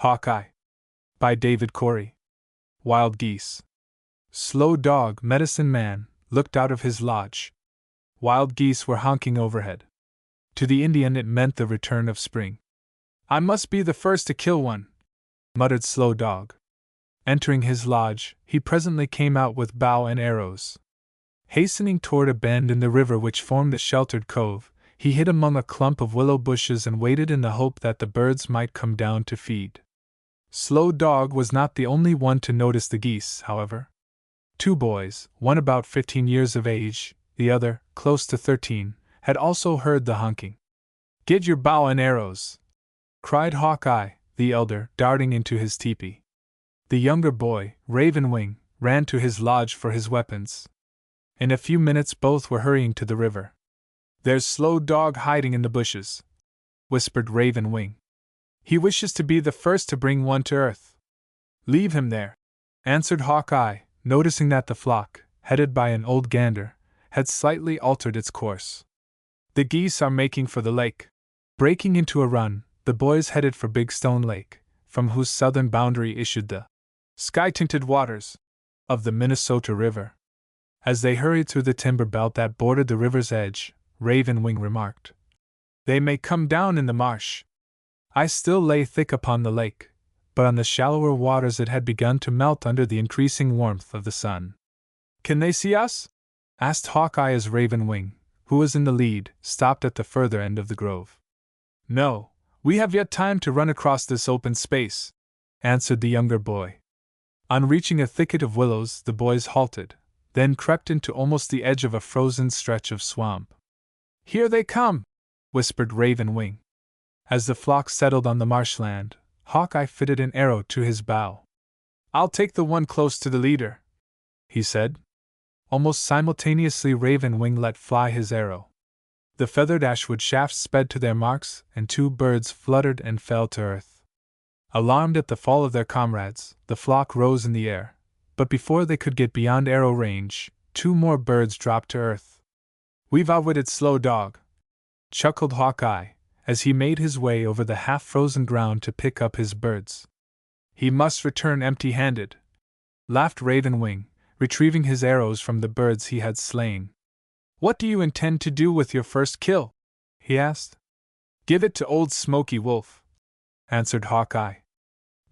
Hawkeye. By David Cory. Wild Geese. Slow Dog, Medicine Man, looked out of his lodge. Wild geese were honking overhead. To the Indian it meant the return of spring. "I must be the first to kill one," muttered Slow Dog. Entering his lodge, he presently came out with bow and arrows. Hastening toward a bend in the river which formed the sheltered cove, he hid among a clump of willow bushes and waited in the hope that the birds might come down to feed. Slow Dog was not the only one to notice the geese, however. Two boys, one about 15 years of age, the other close to 13, had also heard the honking. "Get your bow and arrows!" cried Hawkeye, the elder, darting into his teepee. The younger boy, Raven Wing, ran to his lodge for his weapons. In a few minutes both were hurrying to the river. "There's Slow Dog hiding in the bushes," whispered Raven Wing. "He wishes to be the first to bring one to earth." "Leave him there," answered Hawkeye, noticing that the flock, headed by an old gander, had slightly altered its course. "The geese are making for the lake." Breaking into a run, the boys headed for Big Stone Lake, from whose southern boundary issued the sky-tinted waters of the Minnesota River. As they hurried through the timber belt that bordered the river's edge, Raven Wing remarked, "They may come down in the marsh." Ice still lay thick upon the lake, but on the shallower waters it had begun to melt under the increasing warmth of the sun. "Can they see us?" asked Hawkeye as Raven Wing, who was in the lead, stopped at the further end of the grove. "No, we have yet time to run across this open space," answered the younger boy. On reaching a thicket of willows, the boys halted, then crept into almost the edge of a frozen stretch of swamp. "Here they come!" whispered Raven Wing. As the flock settled on the marshland, Hawkeye fitted an arrow to his bow. "I'll take the one close to the leader," he said. Almost simultaneously Raven Wing let fly his arrow. The feathered ashwood shafts sped to their marks, and two birds fluttered and fell to earth. Alarmed at the fall of their comrades, the flock rose in the air, but before they could get beyond arrow range, two more birds dropped to earth. "We've outwitted Slow Dog," chuckled Hawkeye, as he made his way over the half-frozen ground to pick up his birds. "He must return empty-handed," laughed Raven Wing, retrieving his arrows from the birds he had slain. "What do you intend to do with your first kill?" he asked. "Give it to old Smoky Wolf," answered Hawkeye.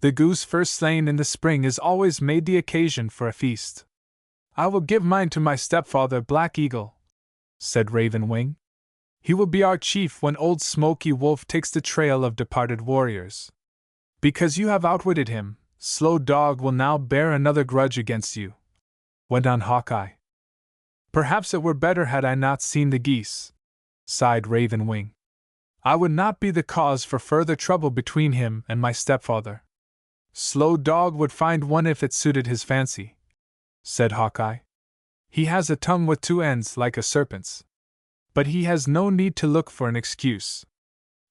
"The goose first slain in the spring is always made the occasion for a feast." "I will give mine to my stepfather Black Eagle," said Raven Wing. "He will be our chief when old Smoky Wolf takes the trail of departed warriors. Because you have outwitted him, Slow Dog will now bear another grudge against you," went on Hawkeye. "Perhaps it were better had I not seen the geese," sighed Raven Wing. "I would not be the cause for further trouble between him and my stepfather." "Slow Dog would find one if it suited his fancy," said Hawkeye. "He has a tongue with two ends like a serpent's. But he has no need to look for an excuse.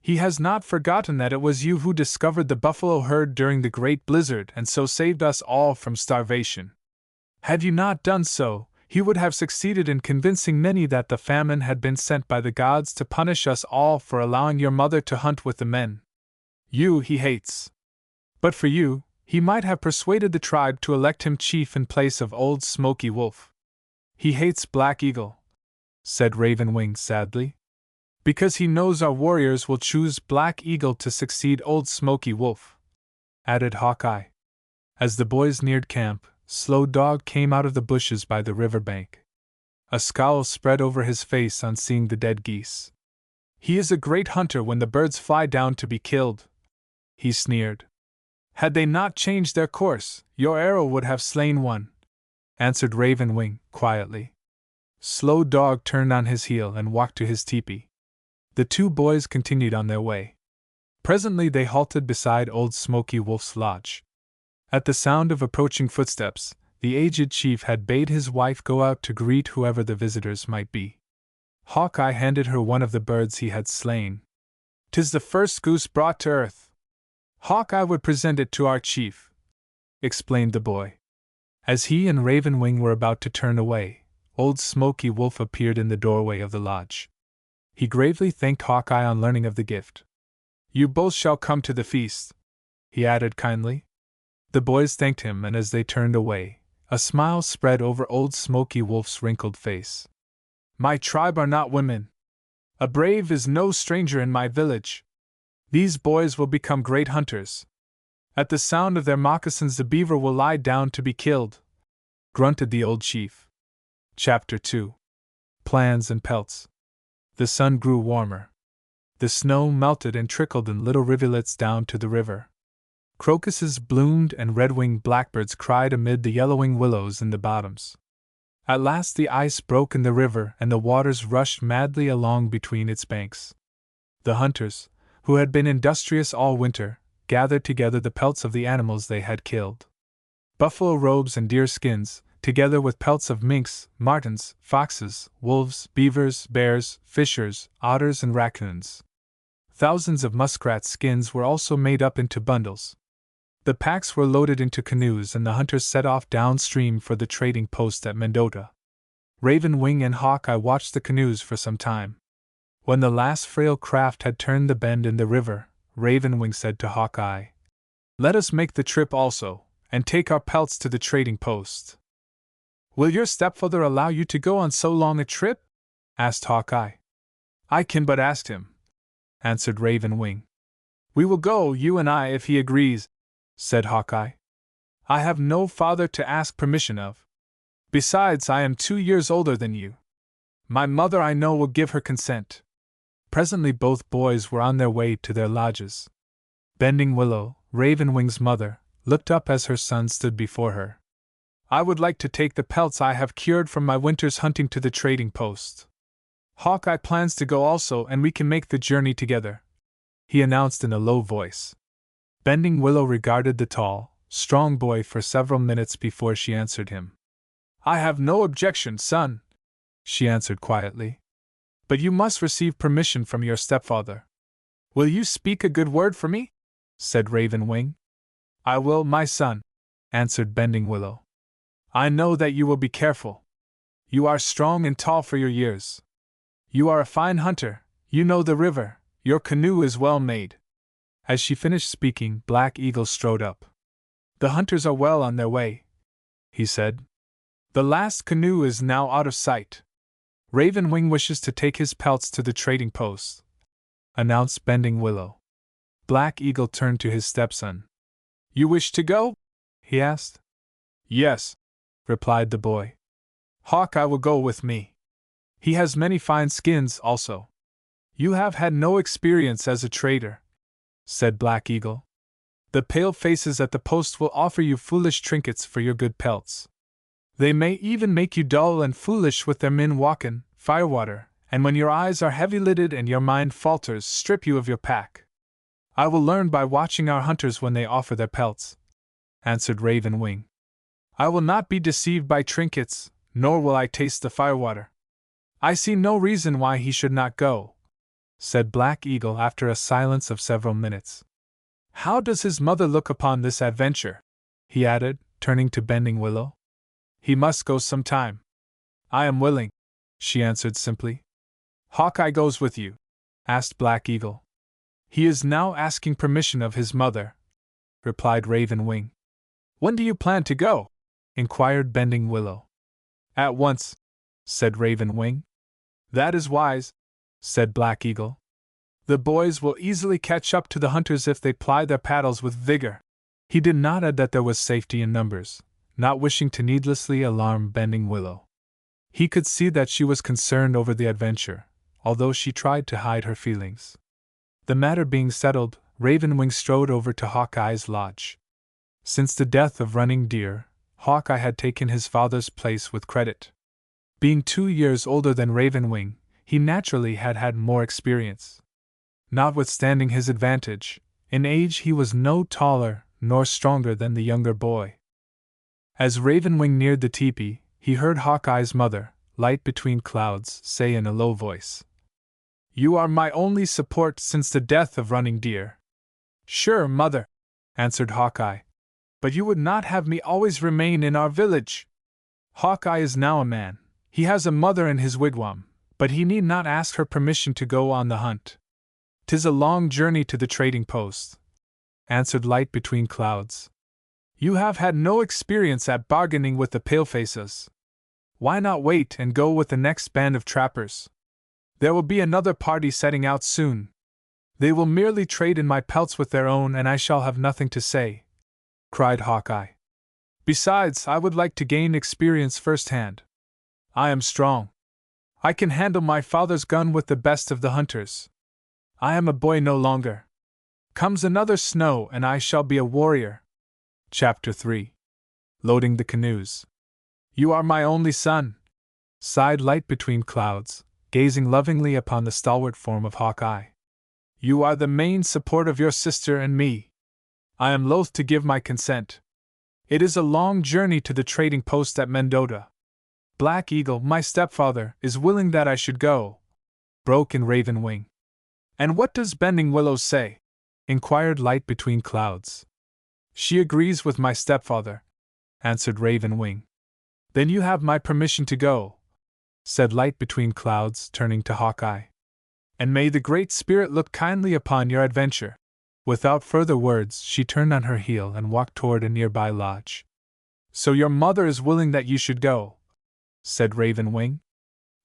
He has not forgotten that it was you who discovered the buffalo herd during the great blizzard and so saved us all from starvation. Had you not done so, he would have succeeded in convincing many that the famine had been sent by the gods to punish us all for allowing your mother to hunt with the men. You he hates. But for you, he might have persuaded the tribe to elect him chief in place of old Smoky Wolf. He hates Black Eagle," said Raven Wing sadly, "because he knows our warriors will choose Black Eagle to succeed old Smoky Wolf," added Hawkeye. As the boys neared camp, Slow Dog came out of the bushes by the river bank. A scowl spread over his face on seeing the dead geese. "He is a great hunter when the birds fly down to be killed," he sneered. "Had they not changed their course, your arrow would have slain one," answered Raven Wing quietly. Slow Dog turned on his heel and walked to his teepee. The two boys continued on their way. Presently they halted beside old Smoky Wolf's lodge. At the sound of approaching footsteps, the aged chief had bade his wife go out to greet whoever the visitors might be. Hawkeye handed her one of the birds he had slain. "'Tis the first goose brought to earth. Hawkeye would present it to our chief," explained the boy. As he and Raven Wing were about to turn away, old Smoky Wolf appeared in the doorway of the lodge. He gravely thanked Hawkeye on learning of the gift. "You both shall come to the feast," he added kindly. The boys thanked him, and as they turned away, a smile spread over old Smoky Wolf's wrinkled face. My tribe are not women. A brave is no stranger in my village. These boys will become great hunters. At the sound of their moccasins, the beaver will lie down to be killed, grunted the old chief. Chapter 2. Plans and Pelts. The sun grew warmer. The snow melted and trickled in little rivulets down to the river. Crocuses bloomed and red-winged blackbirds cried amid the yellowing willows in the bottoms. At last the ice broke in the river and the waters rushed madly along between its banks. The hunters, who had been industrious all winter, gathered together the pelts of the animals they had killed. Buffalo robes and deer skins, together with pelts of minks, martens, foxes, wolves, beavers, bears, fishers, otters, and raccoons. Thousands of muskrat skins were also made up into bundles. The packs were loaded into canoes and the hunters set off downstream for the trading post at Mendota. Raven Wing and Hawkeye watched the canoes for some time. When the last frail craft had turned the bend in the river, Raven Wing said to Hawkeye, "Let us make the trip also, and take our pelts to the trading post." "Will your stepfather allow you to go on so long a trip?" asked Hawkeye. "I can but ask him," answered Raven Wing. "We will go, you and I, if he agrees," said Hawkeye. "I have no father to ask permission of. Besides, I am 2 years older than you. My mother, I know, will give her consent." Presently both boys were on their way to their lodges. Bending Willow, Raven Wing's mother, looked up as her son stood before her. "I would like to take the pelts I have cured from my winter's hunting to the trading post. Hawkeye plans to go also, and we can make the journey together," he announced in a low voice. Bending Willow regarded the tall, strong boy for several minutes before she answered him. "I have no objection, son," she answered quietly. "But you must receive permission from your stepfather." "Will you speak a good word for me?" said Raven Wing. "I will, my son," answered Bending Willow. "I know that you will be careful. You are strong and tall for your years. You are a fine hunter, you know the river, your canoe is well made." As she finished speaking, Black Eagle strode up. "The hunters are well on their way," he said. "The last canoe is now out of sight. Raven Wing wishes to take his pelts to the trading post," announced Bending Willow. Black Eagle turned to his stepson. "You wish to go?" he asked. "Yes," replied the boy. "Hawkeye will go with me. He has many fine skins also." "You have had no experience as a trader," said Black Eagle. "The pale faces at the post will offer you foolish trinkets for your good pelts. They may even make you dull and foolish with their min-walkin', firewater, and when your eyes are heavy-lidded and your mind falters, strip you of your pack. I will learn by watching our hunters when they offer their pelts," answered Raven Wing. "I will not be deceived by trinkets, nor will I taste the firewater." "I see no reason why he should not go," said Black Eagle after a silence of several minutes. "How does his mother look upon this adventure?" he added, turning to Bending Willow. "He must go some time." "I am willing," she answered simply. "Hawkeye goes with you?" asked Black Eagle. "He is now asking permission of his mother," replied Raven Wing. "When do you plan to go?" inquired Bending Willow. "At once," said Raven Wing. "That is wise," said Black Eagle. "The boys will easily catch up to the hunters if they ply their paddles with vigor." He did not add that there was safety in numbers, not wishing to needlessly alarm Bending Willow. He could see that she was concerned over the adventure, although she tried to hide her feelings. The matter being settled, Raven Wing strode over to Hawkeye's lodge. Since the death of Running Deer, Hawkeye had taken his father's place with credit. Being 2 years older than Raven Wing, he naturally had had more experience. Notwithstanding his advantage, in age he was no taller nor stronger than the younger boy. As Raven Wing neared the teepee, he heard Hawkeye's mother, light between clouds, say in a low voice, "You are my only support since the death of Running Deer." "Sure, mother," answered Hawkeye, "but you would not have me always remain in our village." "Hawkeye is now a man. He has a mother in his wigwam, but he need not ask her permission to go on the hunt. 'Tis a long journey to the trading post." answered Light Between Clouds. You have had no experience at bargaining with the palefaces. Why not wait and go with the next band of trappers? There will be another party setting out soon. They will merely trade in my pelts with their own, and I shall have nothing to say," cried Hawkeye. "Besides, I would like to gain experience firsthand. I am strong. I can handle my father's gun with the best of the hunters. I am a boy no longer. Comes another snow and I shall be a warrior." Chapter 3. Loading the Canoes. "You are my only son," sighed Light Between Clouds, gazing lovingly upon the stalwart form of Hawkeye. "You are the main support of your sister and me. I am loath to give my consent. It is a long journey to the trading post at Mendota. Black Eagle, my stepfather, is willing that I should go," broke in Raven Wing. "And what does Bending Willows say?" inquired Light Between Clouds. "She agrees with my stepfather," answered Raven Wing. "Then you have my permission to go," said Light Between Clouds, turning to Hawkeye. "And may the Great Spirit look kindly upon your adventure." Without further words, she turned on her heel and walked toward a nearby lodge. "So your mother is willing that you should go?" said Raven Wing.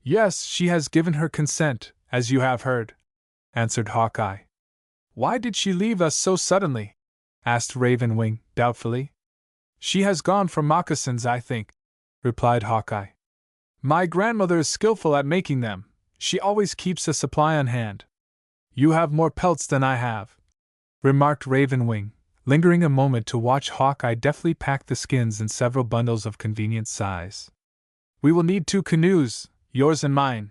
"Yes, she has given her consent, as you have heard," answered Hawkeye. "Why did she leave us so suddenly?" asked Raven Wing, doubtfully. "She has gone for moccasins, I think," replied Hawkeye. "My grandmother is skillful at making them. She always keeps a supply on hand." "You have more pelts than I have," remarked Raven Wing, lingering a moment to watch Hawkeye deftly pack the skins in several bundles of convenient size. "We will need 2 canoes, yours and mine,"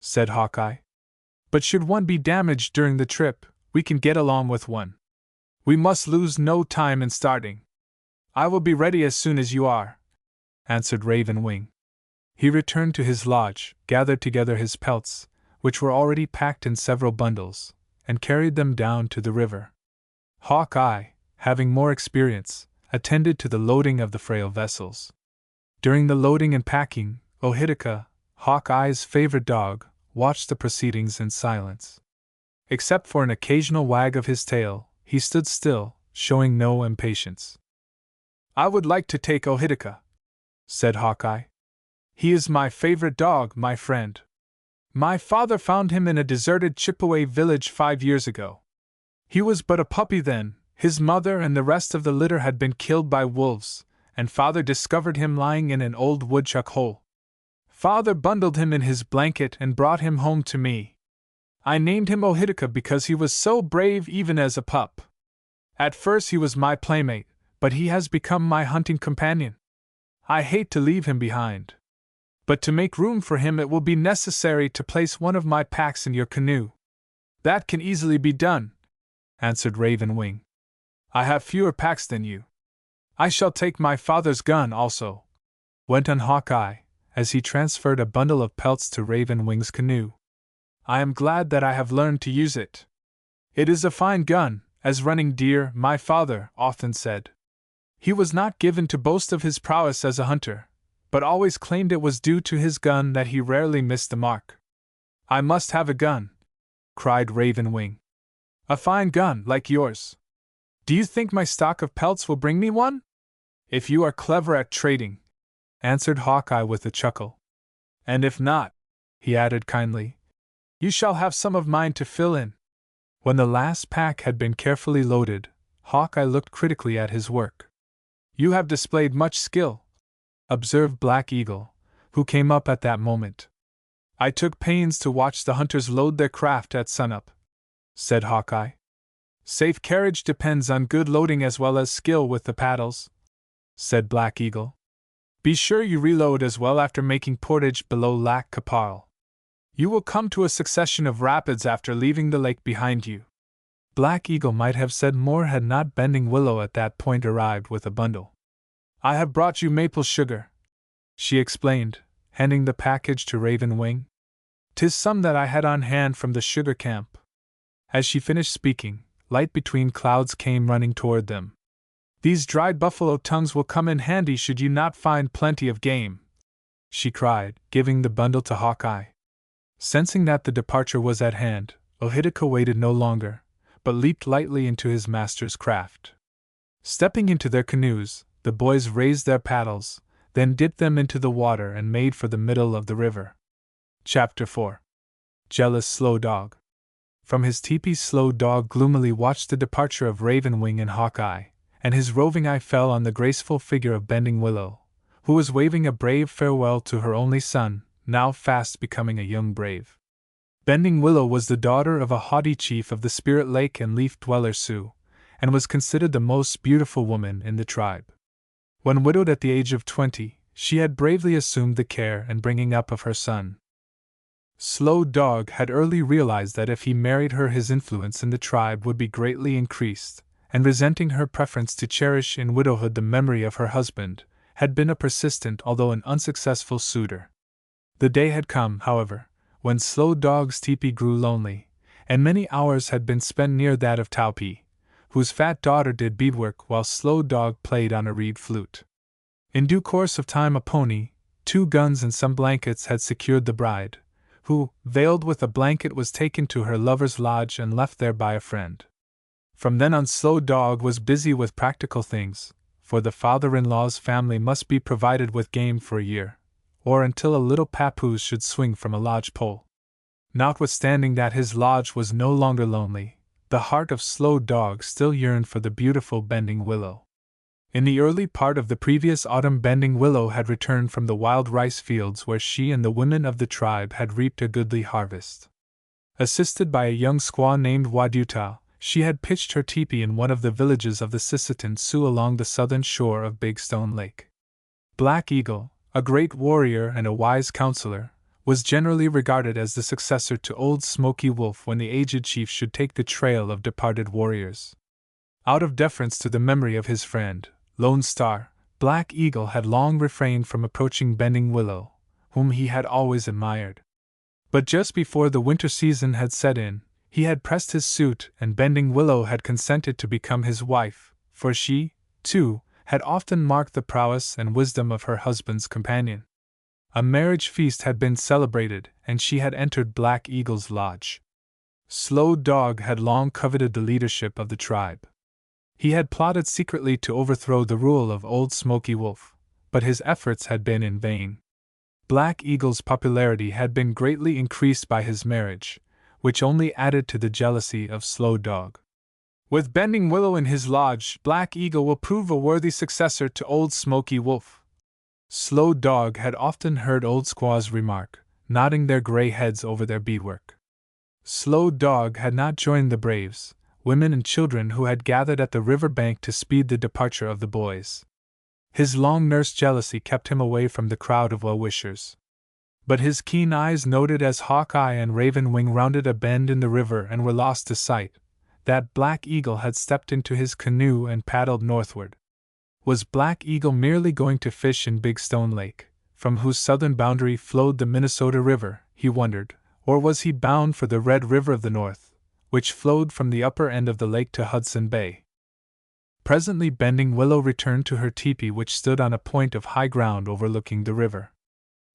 said Hawkeye. "But should one be damaged during the trip, we can get along with one. We must lose no time in starting." "I will be ready as soon as you are," answered Raven Wing. He returned to his lodge, gathered together his pelts, which were already packed in several bundles, and carried them down to the river. Hawkeye, having more experience, attended to the loading of the frail vessels. During the loading and packing, Ohitika, Hawkeye's favorite dog, watched the proceedings in silence. Except for an occasional wag of his tail, he stood still, showing no impatience. "I would like to take Ohitika," said Hawkeye. "He is my favorite dog, my friend. My father found him in a deserted Chippewa village 5 years ago. He was but a puppy then, his mother and the rest of the litter had been killed by wolves, and father discovered him lying in an old woodchuck hole. Father bundled him in his blanket and brought him home to me. I named him Ohitika because he was so brave even as a pup. At first he was my playmate, but he has become my hunting companion. I hate to leave him behind. But to make room for him it will be necessary to place one of my packs in your canoe." "That can easily be done," answered Raven Wing. "I have fewer packs than you." "I shall take my father's gun also," went on Hawkeye, as he transferred a bundle of pelts to Raven Wing's canoe. "I am glad that I have learned to use it. It is a fine gun, as Running Deer, my father, often said. He was not given to boast of his prowess as a hunter, but always claimed it was due to his gun that he rarely missed the mark." "I must have a gun," cried Raven Wing. "A fine gun, like yours. Do you think my stock of pelts will bring me one?" "If you are clever at trading," answered Hawkeye with a chuckle. "And if not," he added kindly, "you shall have some of mine to fill in." When the last pack had been carefully loaded, Hawkeye looked critically at his work. "You have displayed much skill," observed Black Eagle, who came up at that moment. "I took pains to watch the hunters load their craft at sunup," said Hawkeye. "Safe carriage depends on good loading as well as skill with the paddles," said Black Eagle. "Be sure you reload as well after making portage below Lac Capar. You will come to a succession of rapids after leaving the lake behind you." Black Eagle might have said more had not Bending Willow at that point arrived with a bundle. "I have brought you maple sugar," she explained, handing the package to Raven Wing. "'Tis some that I had on hand from the sugar camp." As she finished speaking, Light Between Clouds came running toward them. "These dried buffalo tongues will come in handy should you not find plenty of game," she cried, giving the bundle to Hawkeye. Sensing that the departure was at hand, Ohitika waited no longer, but leaped lightly into his master's craft. Stepping into their canoes, the boys raised their paddles, then dipped them into the water and made for the middle of the river. Chapter 4. Jealous Slow Dog. From his teepee, Slow Dog gloomily watched the departure of Raven Wing and Hawkeye, and his roving eye fell on the graceful figure of Bending Willow, who was waving a brave farewell to her only son, now fast becoming a young brave. Bending Willow was the daughter of a haughty chief of the Spirit Lake and Leaf Dweller Sioux, and was considered the most beautiful woman in the tribe. When widowed at the age of 20, she had bravely assumed the care and bringing up of her son. Slow Dog had early realized that if he married her his influence in the tribe would be greatly increased, and resenting her preference to cherish in widowhood the memory of her husband, had been a persistent although an unsuccessful suitor. The day had come, however, when Slow Dog's teepee grew lonely, and many hours had been spent near that of Taupee, whose fat daughter did beadwork while Slow Dog played on a reed flute. In due course of time a pony, 2 guns and some blankets had secured the bride, who, veiled with a blanket, was taken to her lover's lodge and left there by a friend. From then on Slow Dog was busy with practical things, for the father-in-law's family must be provided with game for a year, or until a little papoose should swing from a lodge pole. Notwithstanding that his lodge was no longer lonely, the heart of Slow Dog still yearned for the beautiful Bending Willow. In the early part of the previous autumn, Bending Willow had returned from the wild rice fields where she and the women of the tribe had reaped a goodly harvest. Assisted by a young squaw named Wadutah, she had pitched her teepee in one of the villages of the Sisseton Sioux along the southern shore of Big Stone Lake. Black Eagle, a great warrior and a wise counselor, was generally regarded as the successor to Old Smoky Wolf when the aged chief should take the trail of departed warriors. Out of deference to the memory of his friend, Lone Star, Black Eagle had long refrained from approaching Bending Willow, whom he had always admired. But just before the winter season had set in, he had pressed his suit and Bending Willow had consented to become his wife, for she, too, had often marked the prowess and wisdom of her husband's companion. A marriage feast had been celebrated, and she had entered Black Eagle's lodge. Slow Dog had long coveted the leadership of the tribe. He had plotted secretly to overthrow the rule of Old Smoky Wolf, but his efforts had been in vain. Black Eagle's popularity had been greatly increased by his marriage, which only added to the jealousy of Slow Dog. With Bending Willow in his lodge, Black Eagle will prove a worthy successor to Old Smoky Wolf. Slow Dog had often heard old squaws remark, nodding their gray heads over their beadwork. Slow Dog had not joined the braves, women and children who had gathered at the river bank to speed the departure of the boys. His long-nursed jealousy kept him away from the crowd of well-wishers. But his keen eyes noted as Hawkeye and Raven Wing rounded a bend in the river and were lost to sight, that Black Eagle had stepped into his canoe and paddled northward. Was Black Eagle merely going to fish in Big Stone Lake, from whose southern boundary flowed the Minnesota River, he wondered, or was he bound for the Red River of the North, which flowed from the upper end of the lake to Hudson Bay? Presently Bending Willow returned to her teepee, which stood on a point of high ground overlooking the river.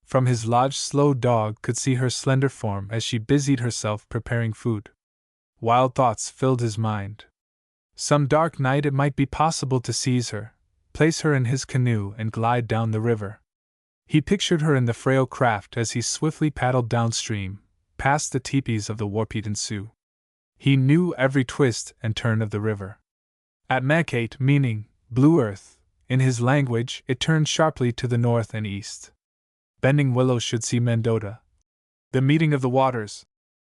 From his lodge Slow Dog could see her slender form as she busied herself preparing food. Wild thoughts filled his mind. Some dark night it might be possible to seize her, place her in his canoe and glide down the river. He pictured her in the frail craft as he swiftly paddled downstream, past the teepees of the Warpeton Sioux. He knew every twist and turn of the river. At Makate, meaning blue earth, in his language, it turned sharply to the north and east. Bending Willow should see Mendota, the meeting of the waters,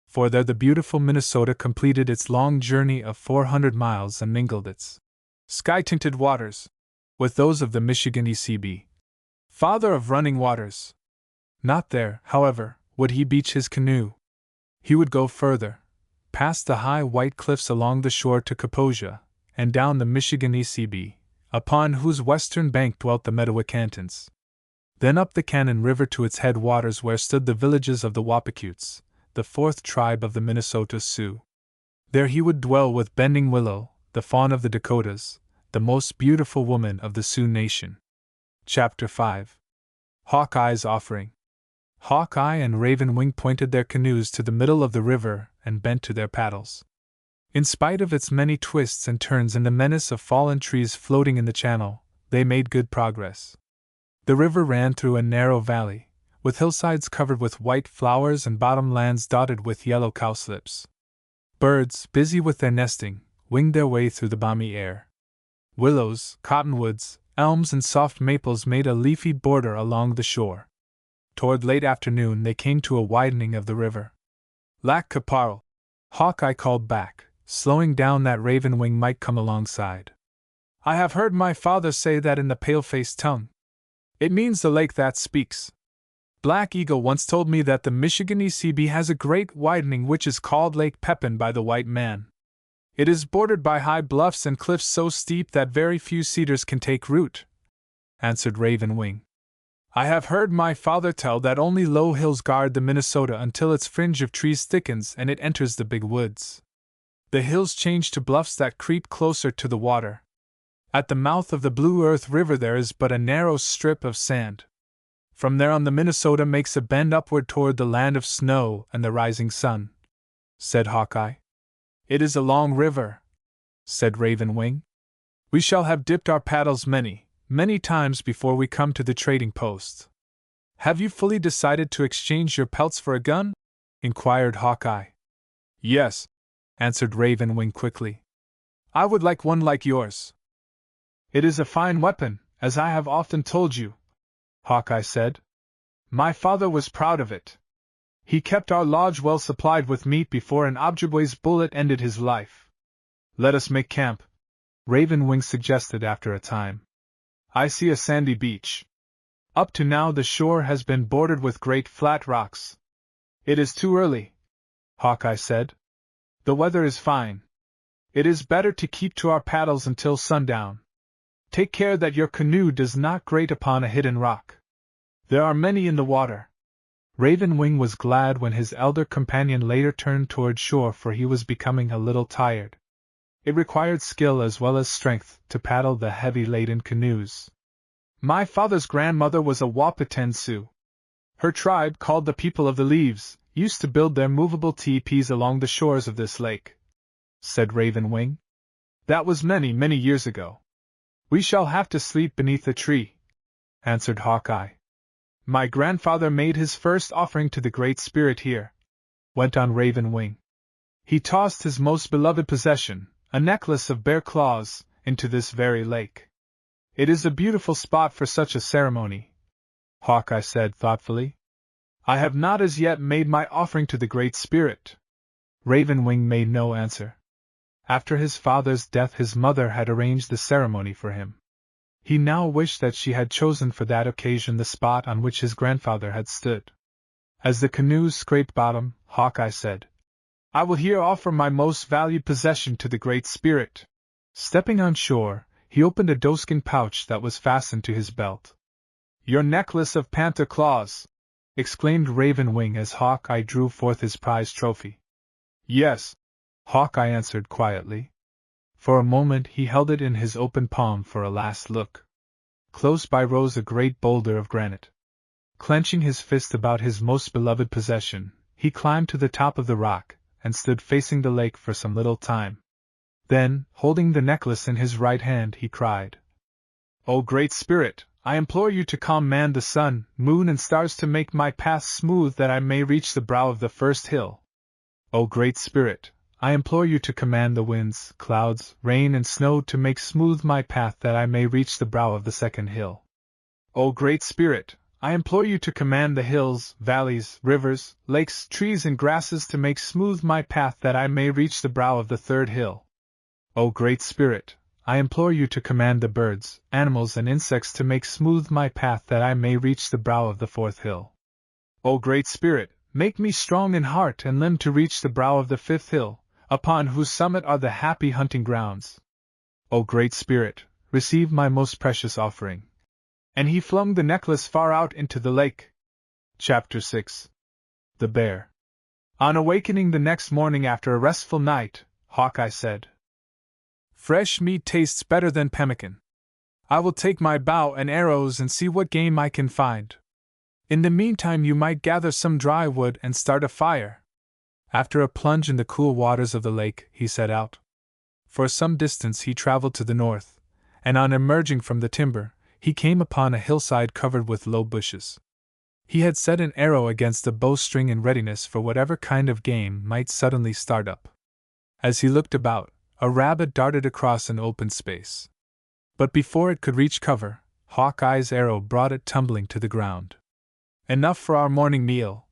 for there the beautiful Minnesota completed its long journey of 400 miles and mingled its sky-tinted waters with those of the Michigan ECB, father of running waters. Not there, however, would he beach his canoe. He would go further, past the high white cliffs along the shore to Kaposia, and down the Michigan ECB, upon whose western bank dwelt the Metawakantons. Then up the Cannon River to its headwaters where stood the villages of the Wapakutes, the fourth tribe of the Minnesota Sioux. There he would dwell with Bending Willow, the fawn of the Dakotas, the most beautiful woman of the Sioux Nation. Chapter 5. Hawkeye's Offering. Hawkeye and Raven Wing pointed their canoes to the middle of the river and bent to their paddles. In spite of its many twists and turns and the menace of fallen trees floating in the channel, they made good progress. The river ran through a narrow valley, with hillsides covered with white flowers and bottomlands dotted with yellow cowslips. Birds, busy with their nesting, winged their way through the balmy air. Willows, cottonwoods, elms, and soft maples made a leafy border along the shore. Toward late afternoon they came to a widening of the river. "Lac Caparl," Hawkeye called back, slowing down that Ravenwing might come alongside. "I have heard my father say that in the pale-faced tongue. It means the lake that speaks. Black Eagle once told me that the Michigansett has a great widening which is called Lake Pepin by the white man. It is bordered by high bluffs and cliffs so steep that very few cedars can take root," answered Ravenwing. "I have heard my father tell that only low hills guard the Minnesota until its fringe of trees thickens and it enters the big woods. The hills change to bluffs that creep closer to the water. At the mouth of the Blue Earth River there is but a narrow strip of sand. From there on the Minnesota makes a bend upward toward the land of snow and the rising sun," said Hawkeye. "It is a long river," said Ravenwing. "We shall have dipped our paddles many, many times before we come to the trading post." "Have you fully decided to exchange your pelts for a gun?" inquired Hawkeye. "Yes," answered Ravenwing quickly. "I would like one like yours." "It is a fine weapon, as I have often told you," Hawkeye said. "My father was proud of it. He kept our lodge well supplied with meat before an Ojibway's bullet ended his life." "Let us make camp," Ravenwing suggested after a time. "I see a sandy beach. Up to now the shore has been bordered with great flat rocks." "It is too early," Hawkeye said. "The weather is fine. It is better to keep to our paddles until sundown. Take care that your canoe does not grate upon a hidden rock. There are many in the water." Ravenwing was glad when his elder companion later turned toward shore, for he was becoming a little tired. It required skill as well as strength to paddle the heavy-laden canoes. "My father's grandmother was a Wahpeton Sioux. Her tribe, called the People of the Leaves, used to build their movable teepees along the shores of this lake," said Ravenwing. "That was many, many years ago. We shall have to sleep beneath a tree," answered Hawkeye. "My grandfather made his first offering to the Great Spirit here," went on Ravenwing. "He tossed his most beloved possession, a necklace of bear claws, into this very lake. It is a beautiful spot for such a ceremony," Hawkeye said thoughtfully. "I have not as yet made my offering to the Great Spirit." Ravenwing made no answer. After his father's death his mother had arranged the ceremony for him. He now wished that she had chosen for that occasion the spot on which his grandfather had stood. As the canoes scraped bottom, Hawkeye said, "I will here offer my most valued possession to the Great Spirit." Stepping on shore, he opened a doeskin pouch that was fastened to his belt. "Your necklace of panther claws!" exclaimed Ravenwing as Hawkeye drew forth his prized trophy. "Yes," Hawkeye answered quietly. For a moment he held it in his open palm for a last look. Close by rose a great boulder of granite. Clenching his fist about his most beloved possession, he climbed to the top of the rock, and stood facing the lake for some little time. Then, holding the necklace in his right hand, he cried, "O Great Spirit, I implore you to command the sun, moon, and stars to make my path smooth that I may reach the brow of the first hill. O Great Spirit, I implore you to command the winds, clouds, rain, and snow to make smooth my path that I may reach the brow of the second hill. O Great Spirit, I implore you to command the hills, valleys, rivers, lakes, trees, and grasses to make smooth my path that I may reach the brow of the third hill. O Great Spirit, I implore you to command the birds, animals, and insects to make smooth my path that I may reach the brow of the fourth hill. O Great Spirit, make me strong in heart and limb to reach the brow of the fifth hill, upon whose summit are the happy hunting grounds. O Great Spirit, receive my most precious offering." And he flung the necklace far out into the lake. Chapter 6. The Bear. On awakening the next morning after a restful night, Hawkeye said, "Fresh meat tastes better than pemmican. I will take my bow and arrows and see what game I can find. In the meantime you might gather some dry wood and start a fire. After a plunge in the cool waters of the lake, he set out. For some distance he traveled to the north, and on emerging from the timber, he came upon a hillside covered with low bushes. He had set an arrow against the bowstring in readiness for whatever kind of game might suddenly start up. As he looked about, a rabbit darted across an open space. But before it could reach cover, Hawkeye's arrow brought it tumbling to the ground. "Enough for our morning meal,"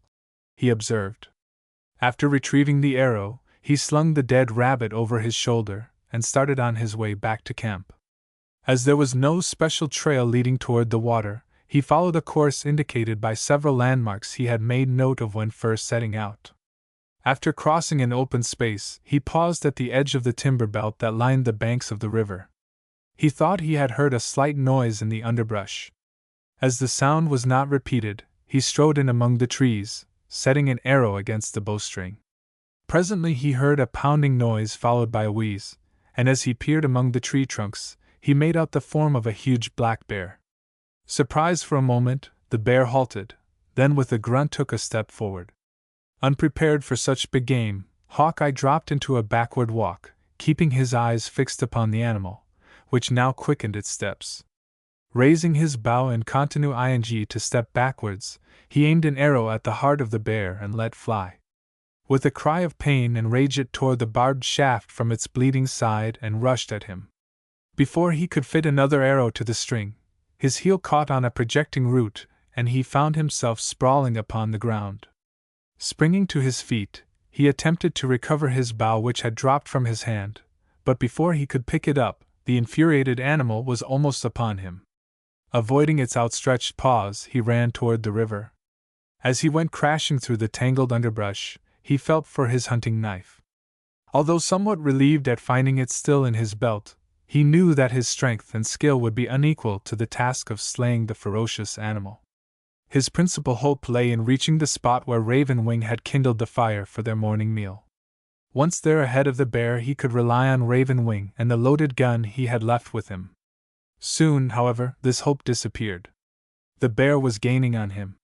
he observed. After retrieving the arrow, he slung the dead rabbit over his shoulder and started on his way back to camp. As there was no special trail leading toward the water, he followed a course indicated by several landmarks he had made note of when first setting out. After crossing an open space, he paused at the edge of the timber belt that lined the banks of the river. He thought he had heard a slight noise in the underbrush. As the sound was not repeated, he strode in among the trees, setting an arrow against the bowstring. Presently he heard a pounding noise followed by a wheeze, and as he peered among the tree trunks, he made out the form of a huge black bear. Surprised for a moment, the bear halted, then with a grunt took a step forward. Unprepared for such big game, Hawkeye dropped into a backward walk, keeping his eyes fixed upon the animal, which now quickened its steps. Raising his bow in continu ing to step backwards, he aimed an arrow at the heart of the bear and let fly. With a cry of pain and rage it tore the barbed shaft from its bleeding side and rushed at him. Before he could fit another arrow to the string, his heel caught on a projecting root, and he found himself sprawling upon the ground. Springing to his feet, he attempted to recover his bow which had dropped from his hand, but before he could pick it up, the infuriated animal was almost upon him. Avoiding its outstretched paws, he ran toward the river. As he went crashing through the tangled underbrush, he felt for his hunting knife. Although somewhat relieved at finding it still in his belt, he knew that his strength and skill would be unequal to the task of slaying the ferocious animal. His principal hope lay in reaching the spot where Raven Wing had kindled the fire for their morning meal. Once there ahead of the bear, he could rely on Raven Wing and the loaded gun he had left with him. Soon, however, this hope disappeared. The bear was gaining on him.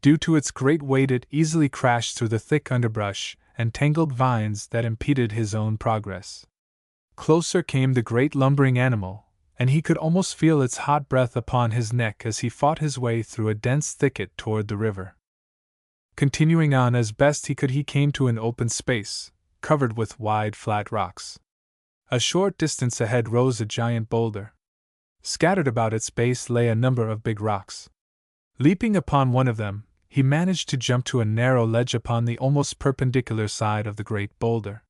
Due to its great weight, it easily crashed through the thick underbrush and tangled vines that impeded his own progress. Closer came the great lumbering animal, and he could almost feel its hot breath upon his neck as he fought his way through a dense thicket toward the river. Continuing on as best he could, he came to an open space, covered with wide, flat rocks. A short distance ahead rose a giant boulder. Scattered about its base lay a number of big rocks. Leaping upon one of them, he managed to jump to a narrow ledge upon the almost perpendicular side of the great boulder.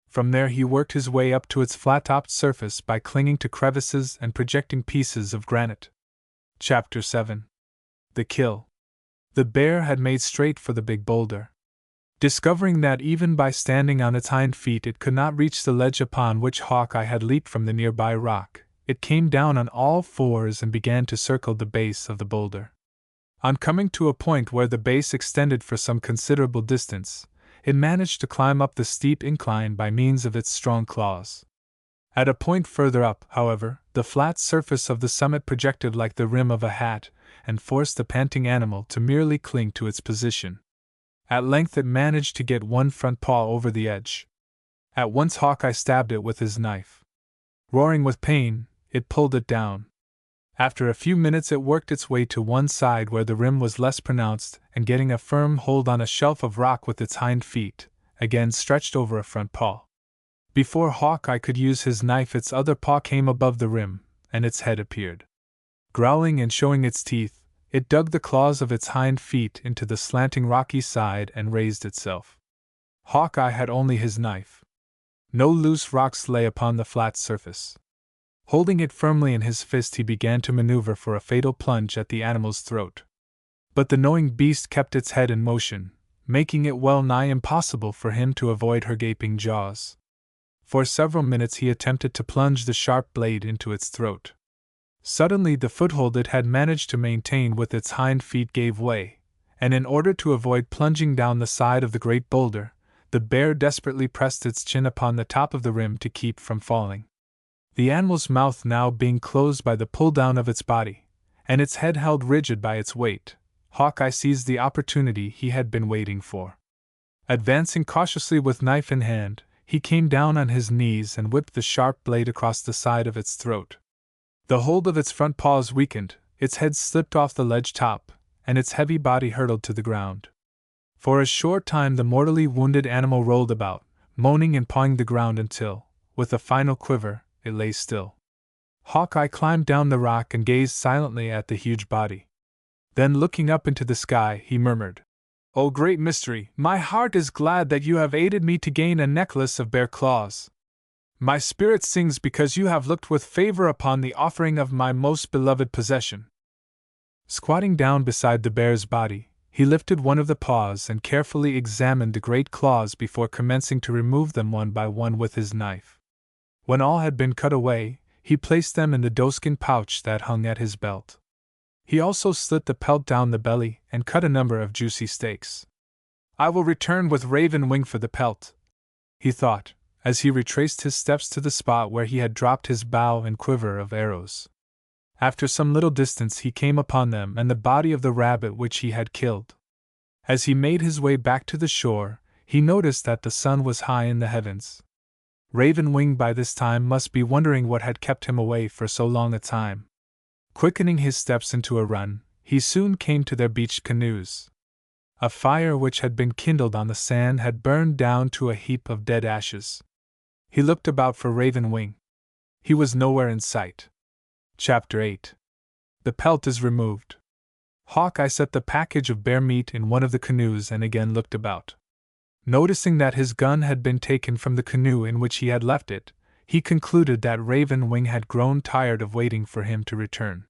From there he worked his way up to its flat-topped surface by clinging to crevices and projecting pieces of granite. Chapter 7. The Kill. The bear had made straight for the big boulder. Discovering that even by standing on its hind feet it could not reach the ledge upon which Hawkeye had leaped from the nearby rock, it came down on all fours and began to circle the base of the boulder. On coming to a point where the base extended for some considerable distance, it managed to climb up the steep incline by means of its strong claws. At a point further up, however, the flat surface of the summit projected like the rim of a hat, and forced the panting animal to merely cling to its position. At length it managed to get one front paw over the edge. At once Hawkeye stabbed it with his knife. Roaring with pain, it pulled it down. After a few minutes it worked its way to one side where the rim was less pronounced, and getting a firm hold on a shelf of rock with its hind feet, again stretched over a front paw. Before Hawkeye could use his knife, its other paw came above the rim, and its head appeared. Growling and showing its teeth, it dug the claws of its hind feet into the slanting rocky side and raised itself. Hawkeye had only his knife. No loose rocks lay upon the flat surface. Holding it firmly in his fist, he began to maneuver for a fatal plunge at the animal's throat. But the knowing beast kept its head in motion, making it well nigh impossible for him to avoid her gaping jaws. For several minutes he attempted to plunge the sharp blade into its throat. Suddenly the foothold it had managed to maintain with its hind feet gave way, and in order to avoid plunging down the side of the great boulder, the bear desperately pressed its chin upon the top of the rim to keep from falling. The animal's mouth now being closed by the pull-down of its body, and its head held rigid by its weight, Hawkeye seized the opportunity he had been waiting for. Advancing cautiously with knife in hand, he came down on his knees and whipped the sharp blade across the side of its throat. The hold of its front paws weakened, its head slipped off the ledge top, and its heavy body hurtled to the ground. For a short time the mortally wounded animal rolled about, moaning and pawing the ground until, with a final quiver, it lay still. Hawkeye climbed down the rock and gazed silently at the huge body. Then looking up into the sky, he murmured, "O great mystery, my heart is glad that you have aided me to gain a necklace of bear claws. My spirit sings because you have looked with favor upon the offering of my most beloved possession." Squatting down beside the bear's body, he lifted one of the paws and carefully examined the great claws before commencing to remove them one by one with his knife. When all had been cut away, he placed them in the doeskin pouch that hung at his belt. He also slit the pelt down the belly and cut a number of juicy steaks. "I will return with Raven Wing for the pelt," he thought, as he retraced his steps to the spot where he had dropped his bow and quiver of arrows. After some little distance he came upon them and the body of the rabbit which he had killed. As he made his way back to the shore, he noticed that the sun was high in the heavens. Raven Wing by this time must be wondering what had kept him away for so long a time. Quickening his steps into a run, he soon came to their beached canoes. A fire which had been kindled on the sand had burned down to a heap of dead ashes. He looked about for Raven Wing. He was nowhere in sight. Chapter 8. The pelt is removed. Hawkeye set the package of bear meat in one of the canoes and again looked about. Noticing that his gun had been taken from the canoe in which he had left it, he concluded that Raven Wing had grown tired of waiting for him to return.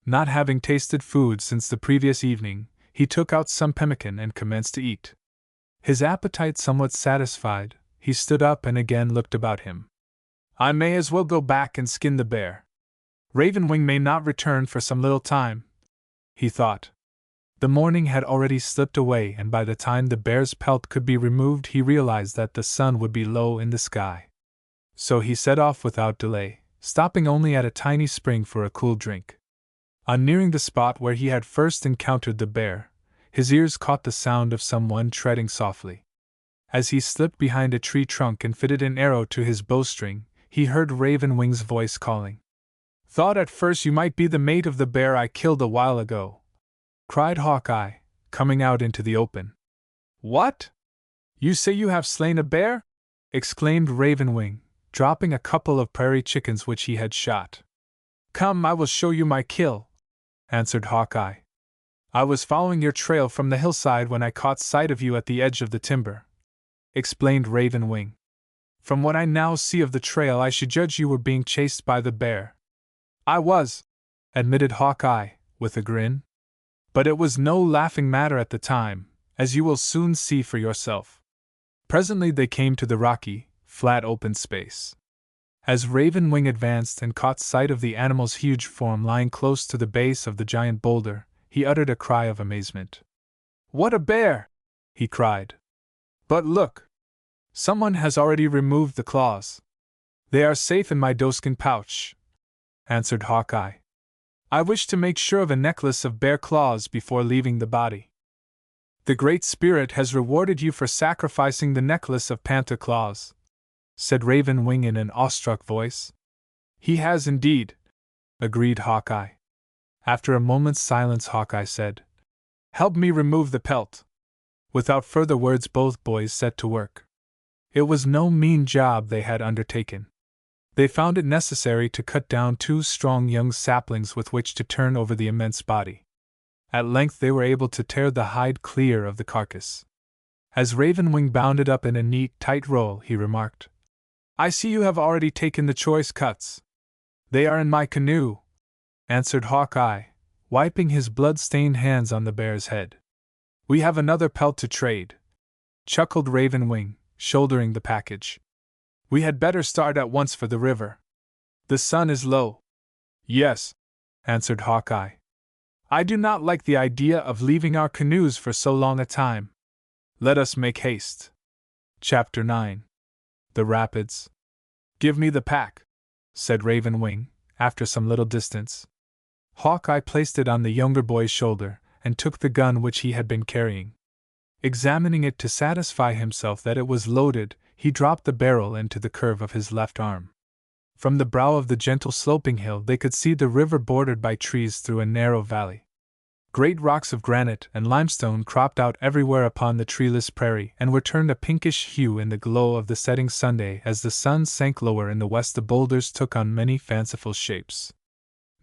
Not having tasted food since the previous evening, he took out some pemmican and commenced to eat. His appetite somewhat satisfied, he stood up and again looked about him. "I may as well go back and skin the bear. Raven Wing may not return for some little time," he thought. The morning had already slipped away, and by the time the bear's pelt could be removed he realized that the sun would be low in the sky. So he set off without delay, stopping only at a tiny spring for a cool drink. On nearing the spot where he had first encountered the bear, his ears caught the sound of someone treading softly. As he slipped behind a tree trunk and fitted an arrow to his bowstring, he heard Raven Wing's voice calling. "Thought at first you might be the mate of the bear I killed a while ago," cried Hawkeye, coming out into the open. "What? You say you have slain a bear?" exclaimed Raven Wing, dropping a couple of prairie chickens which he had shot. "Come, I will show you my kill," answered Hawkeye. "I was following your trail from the hillside when I caught sight of you at the edge of the timber," explained Raven Wing. "From what I now see of the trail, I should judge you were being chased by the bear." "I was," admitted Hawkeye, with a grin. "But it was no laughing matter at the time, as you will soon see for yourself." Presently they came to the rocky, flat open space. As Raven Wing advanced and caught sight of the animal's huge form lying close to the base of the giant boulder, he uttered a cry of amazement. "What a bear!" he cried. "But look! Someone has already removed the claws." "They are safe in my doeskin pouch," answered Hawkeye. "I wish to make sure of a necklace of bear claws before leaving the body." "The Great Spirit has rewarded you for sacrificing the necklace of panther claws," said Raven Wing in an awestruck voice. "He has indeed," agreed Hawkeye. After a moment's silence Hawkeye said, "Help me remove the pelt." Without further words both boys set to work. It was no mean job they had undertaken. They found it necessary to cut down 2 strong young saplings with which to turn over the immense body. At length they were able to tear the hide clear of the carcass. As Raven Wing bounded up in a neat, tight roll, he remarked, "I see you have already taken the choice cuts." "They are in my canoe," answered Hawkeye, wiping his blood-stained hands on the bear's head. "We have another pelt to trade," chuckled Raven Wing, shouldering the package. "We had better start at once for the river. The sun is low." "Yes," answered Hawkeye. "I do not like the idea of leaving our canoes for so long a time. Let us make haste." Chapter 9. The Rapids. "Give me the pack," said Raven Wing, after some little distance. Hawkeye placed it on the younger boy's shoulder, and took the gun which he had been carrying. Examining it to satisfy himself that it was loaded, he dropped the barrel into the curve of his left arm. From the brow of the gentle sloping hill they could see the river bordered by trees through a narrow valley. Great rocks of granite and limestone cropped out everywhere upon the treeless prairie and were turned a pinkish hue in the glow of the setting sun. As the sun sank lower in the west, the boulders took on many fanciful shapes.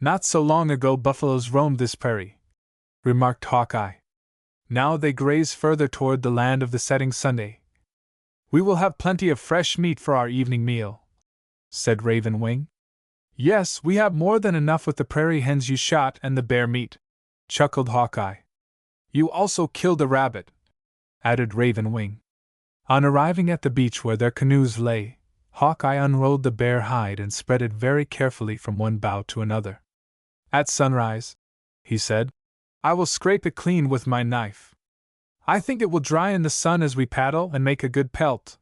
"Not so long ago buffaloes roamed this prairie," remarked Hawkeye. "Now they graze further toward the land of the setting sun. We will have plenty of fresh meat for our evening meal," said Raven Wing. "Yes, we have more than enough with the prairie hens you shot and the bear meat," chuckled Hawkeye. "You also killed a rabbit," added Raven Wing. On arriving at the beach where their canoes lay, Hawkeye unrolled the bear hide and spread it very carefully from one bough to another. "At sunrise," he said, "I will scrape it clean with my knife. I think it will dry in the sun as we paddle and make a good pelt."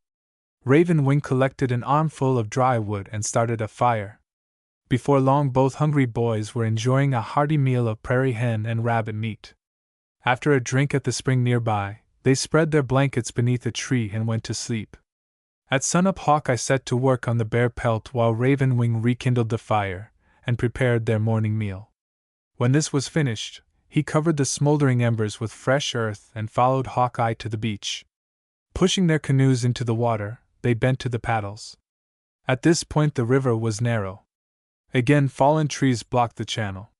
Raven Wing collected an armful of dry wood and started a fire. Before long both hungry boys were enjoying a hearty meal of prairie hen and rabbit meat. After a drink at the spring nearby, they spread their blankets beneath a tree and went to sleep. At sunup Hawkeye set to work on the bear pelt while Raven Wing rekindled the fire and prepared their morning meal. When this was finished, he covered the smoldering embers with fresh earth and followed Hawkeye to the beach. Pushing their canoes into the water, they bent to the paddles. At this point the river was narrow. Again fallen trees blocked the channel.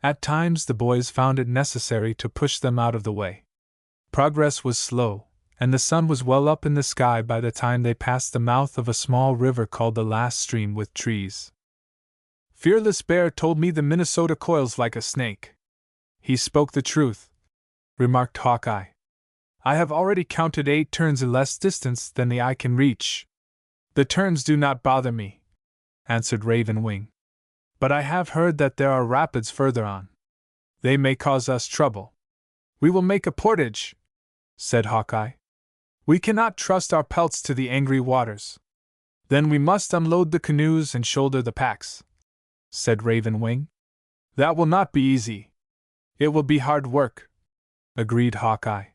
At times the boys found it necessary to push them out of the way. Progress was slow, and the sun was well up in the sky by the time they passed the mouth of a small river called the Last Stream with Trees. "Fearless Bear told me the Minnesota coils like a snake." "He spoke the truth," remarked Hawkeye. "I have already counted 8 turns in less distance than the eye can reach." "The turns do not bother me," answered Raven Wing. "But I have heard that there are rapids further on. They may cause us trouble." "We will make a portage," said Hawkeye. "We cannot trust our pelts to the angry waters." "Then we must unload the canoes and shoulder the packs," said Raven Wing. "That will not be easy." "It will be hard work," agreed Hawkeye.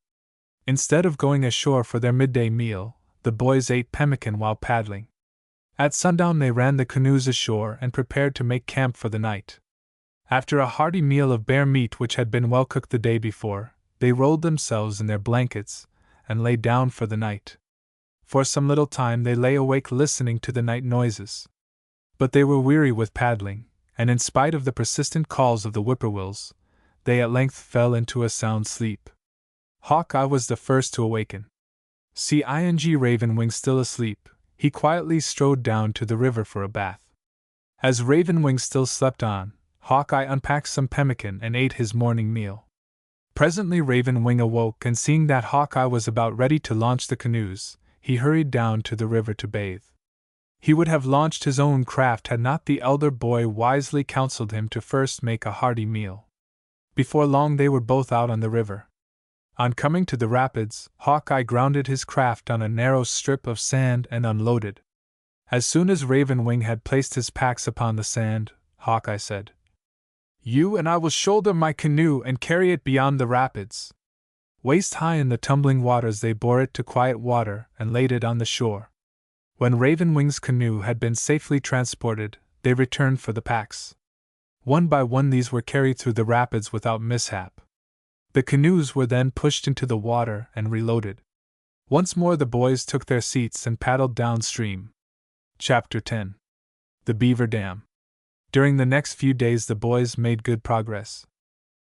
Instead of going ashore for their midday meal, the boys ate pemmican while paddling. At sundown they ran the canoes ashore and prepared to make camp for the night. After a hearty meal of bear meat which had been well cooked the day before, they rolled themselves in their blankets and lay down for the night. For some little time they lay awake listening to the night noises. But they were weary with paddling, and in spite of the persistent calls of the whippoorwills, they at length fell into a sound sleep. Hawkeye was the first to awaken. Seeing Raven Wing still asleep, he quietly strode down to the river for a bath. As Raven Wing still slept on, Hawkeye unpacked some pemmican and ate his morning meal. Presently Raven Wing awoke, and seeing that Hawkeye was about ready to launch the canoes, he hurried down to the river to bathe. He would have launched his own craft had not the elder boy wisely counseled him to first make a hearty meal. Before long they were both out on the river. On coming to the rapids, Hawkeye grounded his craft on a narrow strip of sand and unloaded. As soon as Raven Wing had placed his packs upon the sand, Hawkeye said, "You and I will shoulder my canoe and carry it beyond the rapids." Waist high in the tumbling waters they bore it to quiet water and laid it on the shore. When Raven Wing's canoe had been safely transported, they returned for the packs. One by one these were carried through the rapids without mishap. The canoes were then pushed into the water and reloaded. Once more the boys took their seats and paddled downstream. Chapter 10. The Beaver Dam. During the next few days the boys made good progress.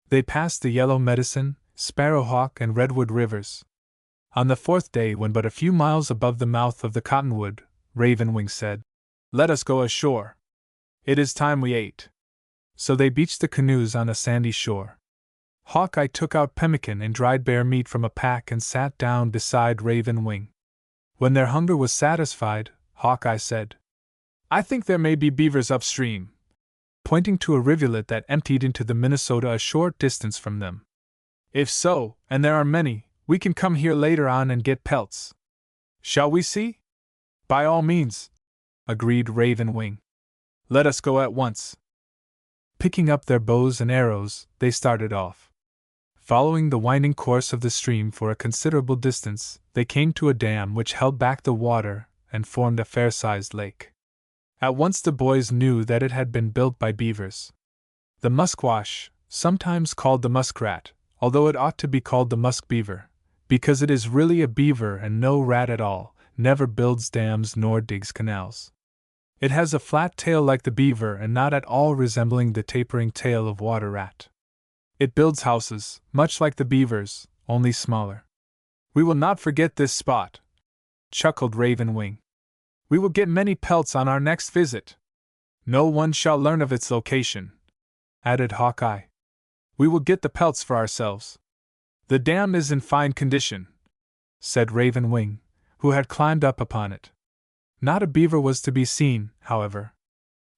They passed the Yellow Medicine, Sparrowhawk, and Redwood rivers. On the 4th day, when but a few miles above the mouth of the Cottonwood, Raven Wing said, "Let us go ashore. It is time we ate." So they beached the canoes on a sandy shore. Hawkeye took out pemmican and dried bear meat from a pack and sat down beside Raven Wing. When their hunger was satisfied, Hawkeye said, "I think there may be beavers upstream," pointing to a rivulet that emptied into the Minnesota a short distance from them. "If so, and there are many, we can come here later on and get pelts. Shall we see?" "By all means," agreed Raven Wing. "Let us go at once." Picking up their bows and arrows, they started off. Following the winding course of the stream for a considerable distance, they came to a dam which held back the water and formed a fair-sized lake. At once the boys knew that it had been built by beavers. The musquash, sometimes called the muskrat, although it ought to be called the musk beaver, because it is really a beaver and no rat at all, never builds dams nor digs canals. It has a flat tail like the beaver and not at all resembling the tapering tail of water rat. It builds houses, much like the beavers, only smaller. "We will not forget this spot," chuckled Raven Wing. "We will get many pelts on our next visit. No one shall learn of its location," added Hawkeye. "We will get the pelts for ourselves. The dam is in fine condition," said Raven Wing, who had climbed up upon it. Not a beaver was to be seen, however.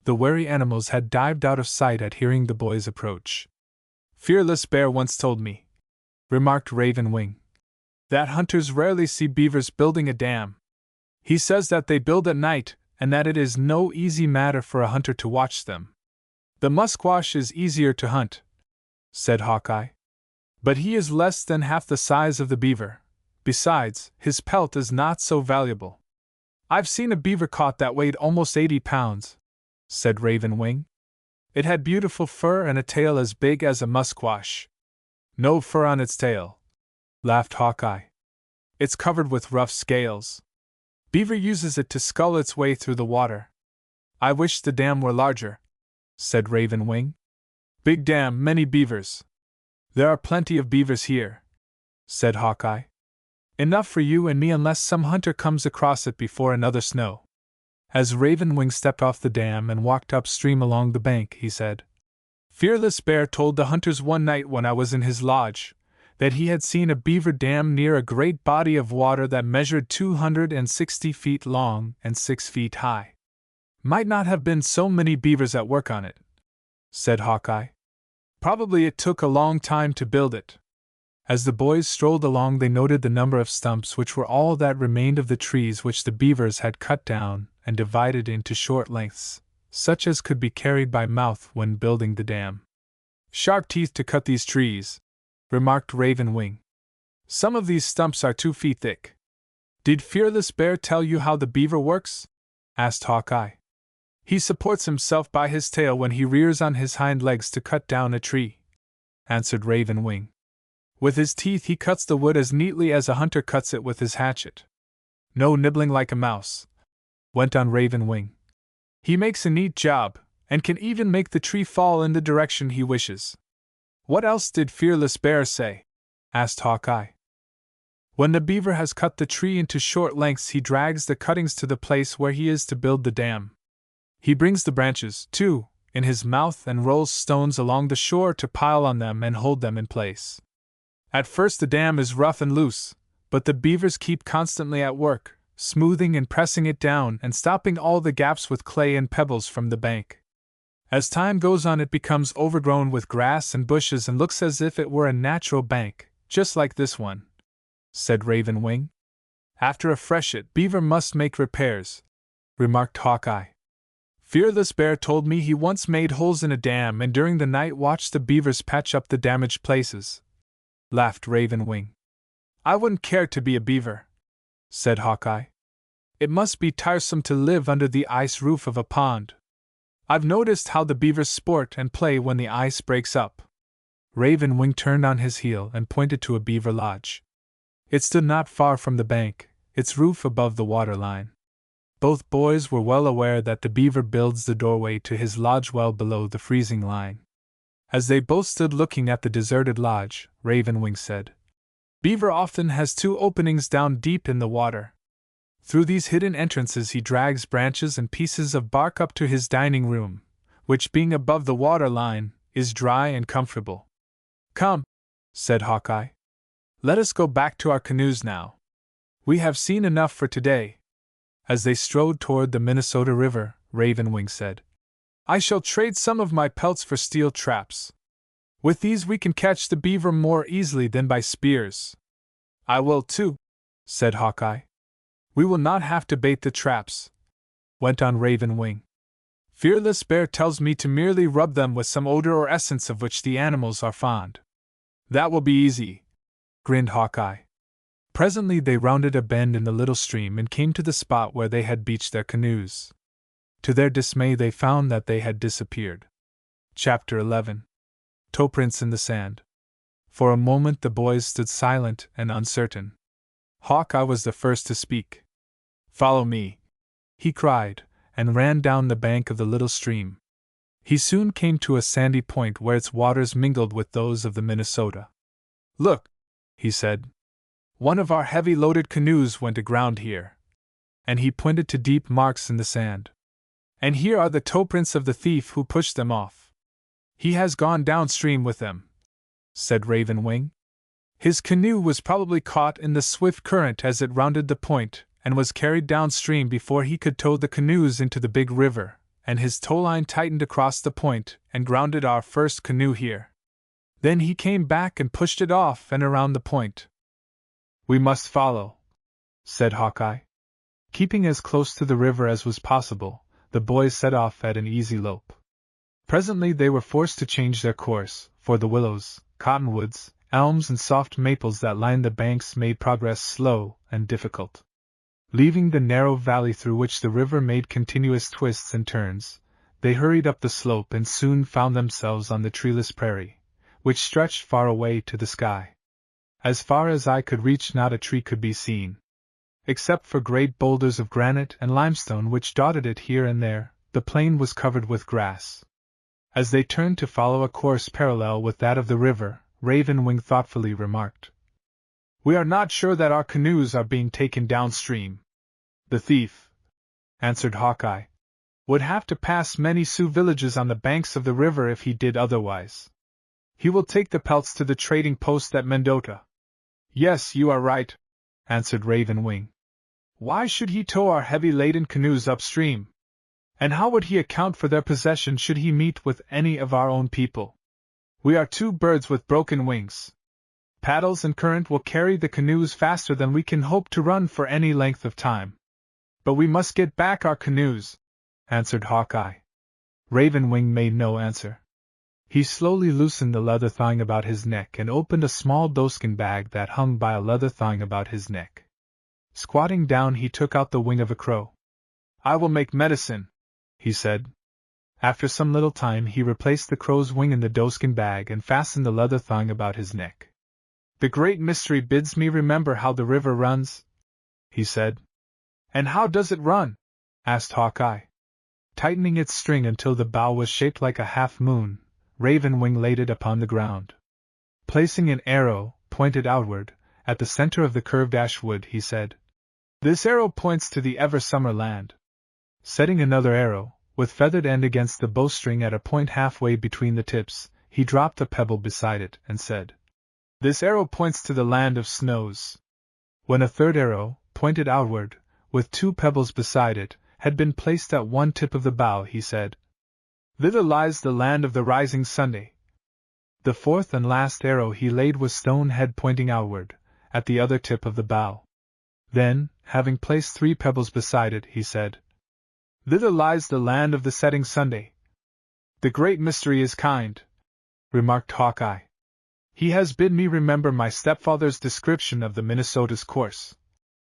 The wary animals had dived out of sight at hearing the boys approach. "Fearless Bear once told me," remarked Raven Wing, "that hunters rarely see beavers building a dam. He says that they build at night, and that it is no easy matter for a hunter to watch them." "The musquash is easier to hunt," said Hawkeye. "But he is less than half the size of the beaver. Besides, his pelt is not so valuable." "I've seen a beaver caught that weighed almost 80 pounds, said Raven Wing. "It had beautiful fur and a tail as big as a musquash." "No fur on its tail," laughed Hawkeye. "It's covered with rough scales. Beaver uses it to scull its way through the water." "I wish the dam were larger," said Raven Wing. "Big dam, many beavers." "There are plenty of beavers here," said Hawkeye. "Enough for you and me unless some hunter comes across it before another snow." As Raven Wing stepped off the dam and walked upstream along the bank, he said, "Fearless Bear told the hunters one night when I was in his lodge that he had seen a beaver dam near a great body of water that measured 260 feet long and 6 feet high." "Might not have been so many beavers at work on it," said Hawkeye. "Probably it took a long time to build it." As the boys strolled along, they noted the number of stumps, which were all that remained of the trees which the beavers had cut down and divided into short lengths, such as could be carried by mouth when building the dam. "Sharp teeth to cut these trees," remarked Raven Wing. "Some of these stumps are 2 feet thick." "Did Fearless Bear tell you how the beaver works?" asked Hawkeye. "He supports himself by his tail when he rears on his hind legs to cut down a tree," answered Raven Wing. "With his teeth he cuts the wood as neatly as a hunter cuts it with his hatchet. No nibbling like a mouse," went on Raven Wing. "He makes a neat job, and can even make the tree fall in the direction he wishes." "What else did Fearless Bear say?" asked Hawkeye. "When the beaver has cut the tree into short lengths, he drags the cuttings to the place where he is to build the dam. He brings the branches, too, in his mouth and rolls stones along the shore to pile on them and hold them in place. At first the dam is rough and loose, but the beavers keep constantly at work, smoothing and pressing it down and stopping all the gaps with clay and pebbles from the bank. As time goes on, it becomes overgrown with grass and bushes and looks as if it were a natural bank, just like this one," said Raven Wing. "After a freshet, beaver must make repairs," remarked Hawkeye. "Fearless Bear told me he once made holes in a dam and during the night watched the beavers patch up the damaged places," laughed Raven Wing. "I wouldn't care to be a beaver," said Hawkeye. "It must be tiresome to live under the ice roof of a pond. I've noticed how the beavers sport and play when the ice breaks up." Raven Wing turned on his heel and pointed to a beaver lodge. It stood not far from the bank, its roof above the water line. Both boys were well aware that the beaver builds the doorway to his lodge well below the freezing line. As they both stood looking at the deserted lodge, Raven Wing said, "Beaver often has 2 openings down deep in the water. Through these hidden entrances he drags branches and pieces of bark up to his dining room, which, being above the water line, is dry and comfortable." "Come," said Hawkeye. "Let us go back to our canoes now. We have seen enough for today." As they strode toward the Minnesota River, Raven Wing said, "I shall trade some of my pelts for steel traps. With these we can catch the beaver more easily than by spears." "I will too," said Hawkeye. "We will not have to bait the traps," went on Raven Wing. "Fearless Bear tells me to merely rub them with some odor or essence of which the animals are fond. That will be easy, grinned Hawkeye. Presently they rounded a bend in the little stream and came to the spot where they had beached their canoes. To their dismay they found that they had disappeared. Chapter 11. Toe prints in the sand. For a moment the boys stood silent and uncertain. Hawkeye was the first to speak. "Follow me," he cried, and ran down the bank of the little stream. He soon came to a sandy point where its waters mingled with those of the Minnesota. "Look," he said. "One of our heavy loaded canoes went aground here." And he pointed to deep marks in the sand. "And here are the toe prints of the thief who pushed them off. He has gone downstream with them," said Raven Wing. "His canoe was probably caught in the swift current as it rounded the point, and was carried downstream before he could tow the canoes into the big river, and his towline tightened across the point and grounded our first canoe here. Then he came back and pushed it off and around the point." "We must follow," said Hawkeye. Keeping as close to the river as was possible, the boys set off at an easy lope. Presently they were forced to change their course, for the willows, cottonwoods, elms and soft maples that lined the banks made progress slow and difficult. Leaving the narrow valley through which the river made continuous twists and turns, they hurried up the slope and soon found themselves on the treeless prairie, which stretched far away to the sky. As far as eye could reach, not a tree could be seen. Except for great boulders of granite and limestone which dotted it here and there, the plain was covered with grass. As they turned to follow a course parallel with that of the river, Raven Wing thoughtfully remarked, "We are not sure that our canoes are being taken downstream." "The thief," answered Hawkeye, "would have to pass many Sioux villages on the banks of the river if he did otherwise. He will take the pelts to the trading post at Mendota." "Yes, you are right," answered Raven Wing. "Why should he tow our heavy-laden canoes upstream? And how would he account for their possession should he meet with any of our own people? We are two birds with broken wings. Paddles and current will carry the canoes faster than we can hope to run for any length of time." "But we must get back our canoes," answered Hawkeye. Raven Wing made no answer. He slowly loosened the leather thong about his neck and opened a small doeskin bag that hung by a leather thong about his neck. Squatting down, he took out the wing of a crow. "I will make medicine," he said. After some little time he replaced the crow's wing in the doeskin bag and fastened the leather thong about his neck. "The great mystery bids me remember how the river runs," he said. "And how does it run?" asked Hawkeye. Tightening its string until the bow was shaped like a half-moon, Raven Wing laid it upon the ground. Placing an arrow, pointed outward, at the center of the curved ash wood, he said, "This arrow points to the ever-summer land." Setting another arrow, with feathered end against the bowstring at a point halfway between the tips, he dropped a pebble beside it and said, "This arrow points to the land of snows." When a third arrow, pointed outward, with two pebbles beside it, had been placed at one tip of the bow, he said, "Thither lies the land of the rising Sunday." The fourth and last arrow he laid with stone head pointing outward, at the other tip of the bow. Then, having placed 3 pebbles beside it, he said, "Thither lies the land of the setting Sunday." "The great mystery is kind," remarked Hawkeye. "He has bid me remember my stepfather's description of the Minnesota's course,"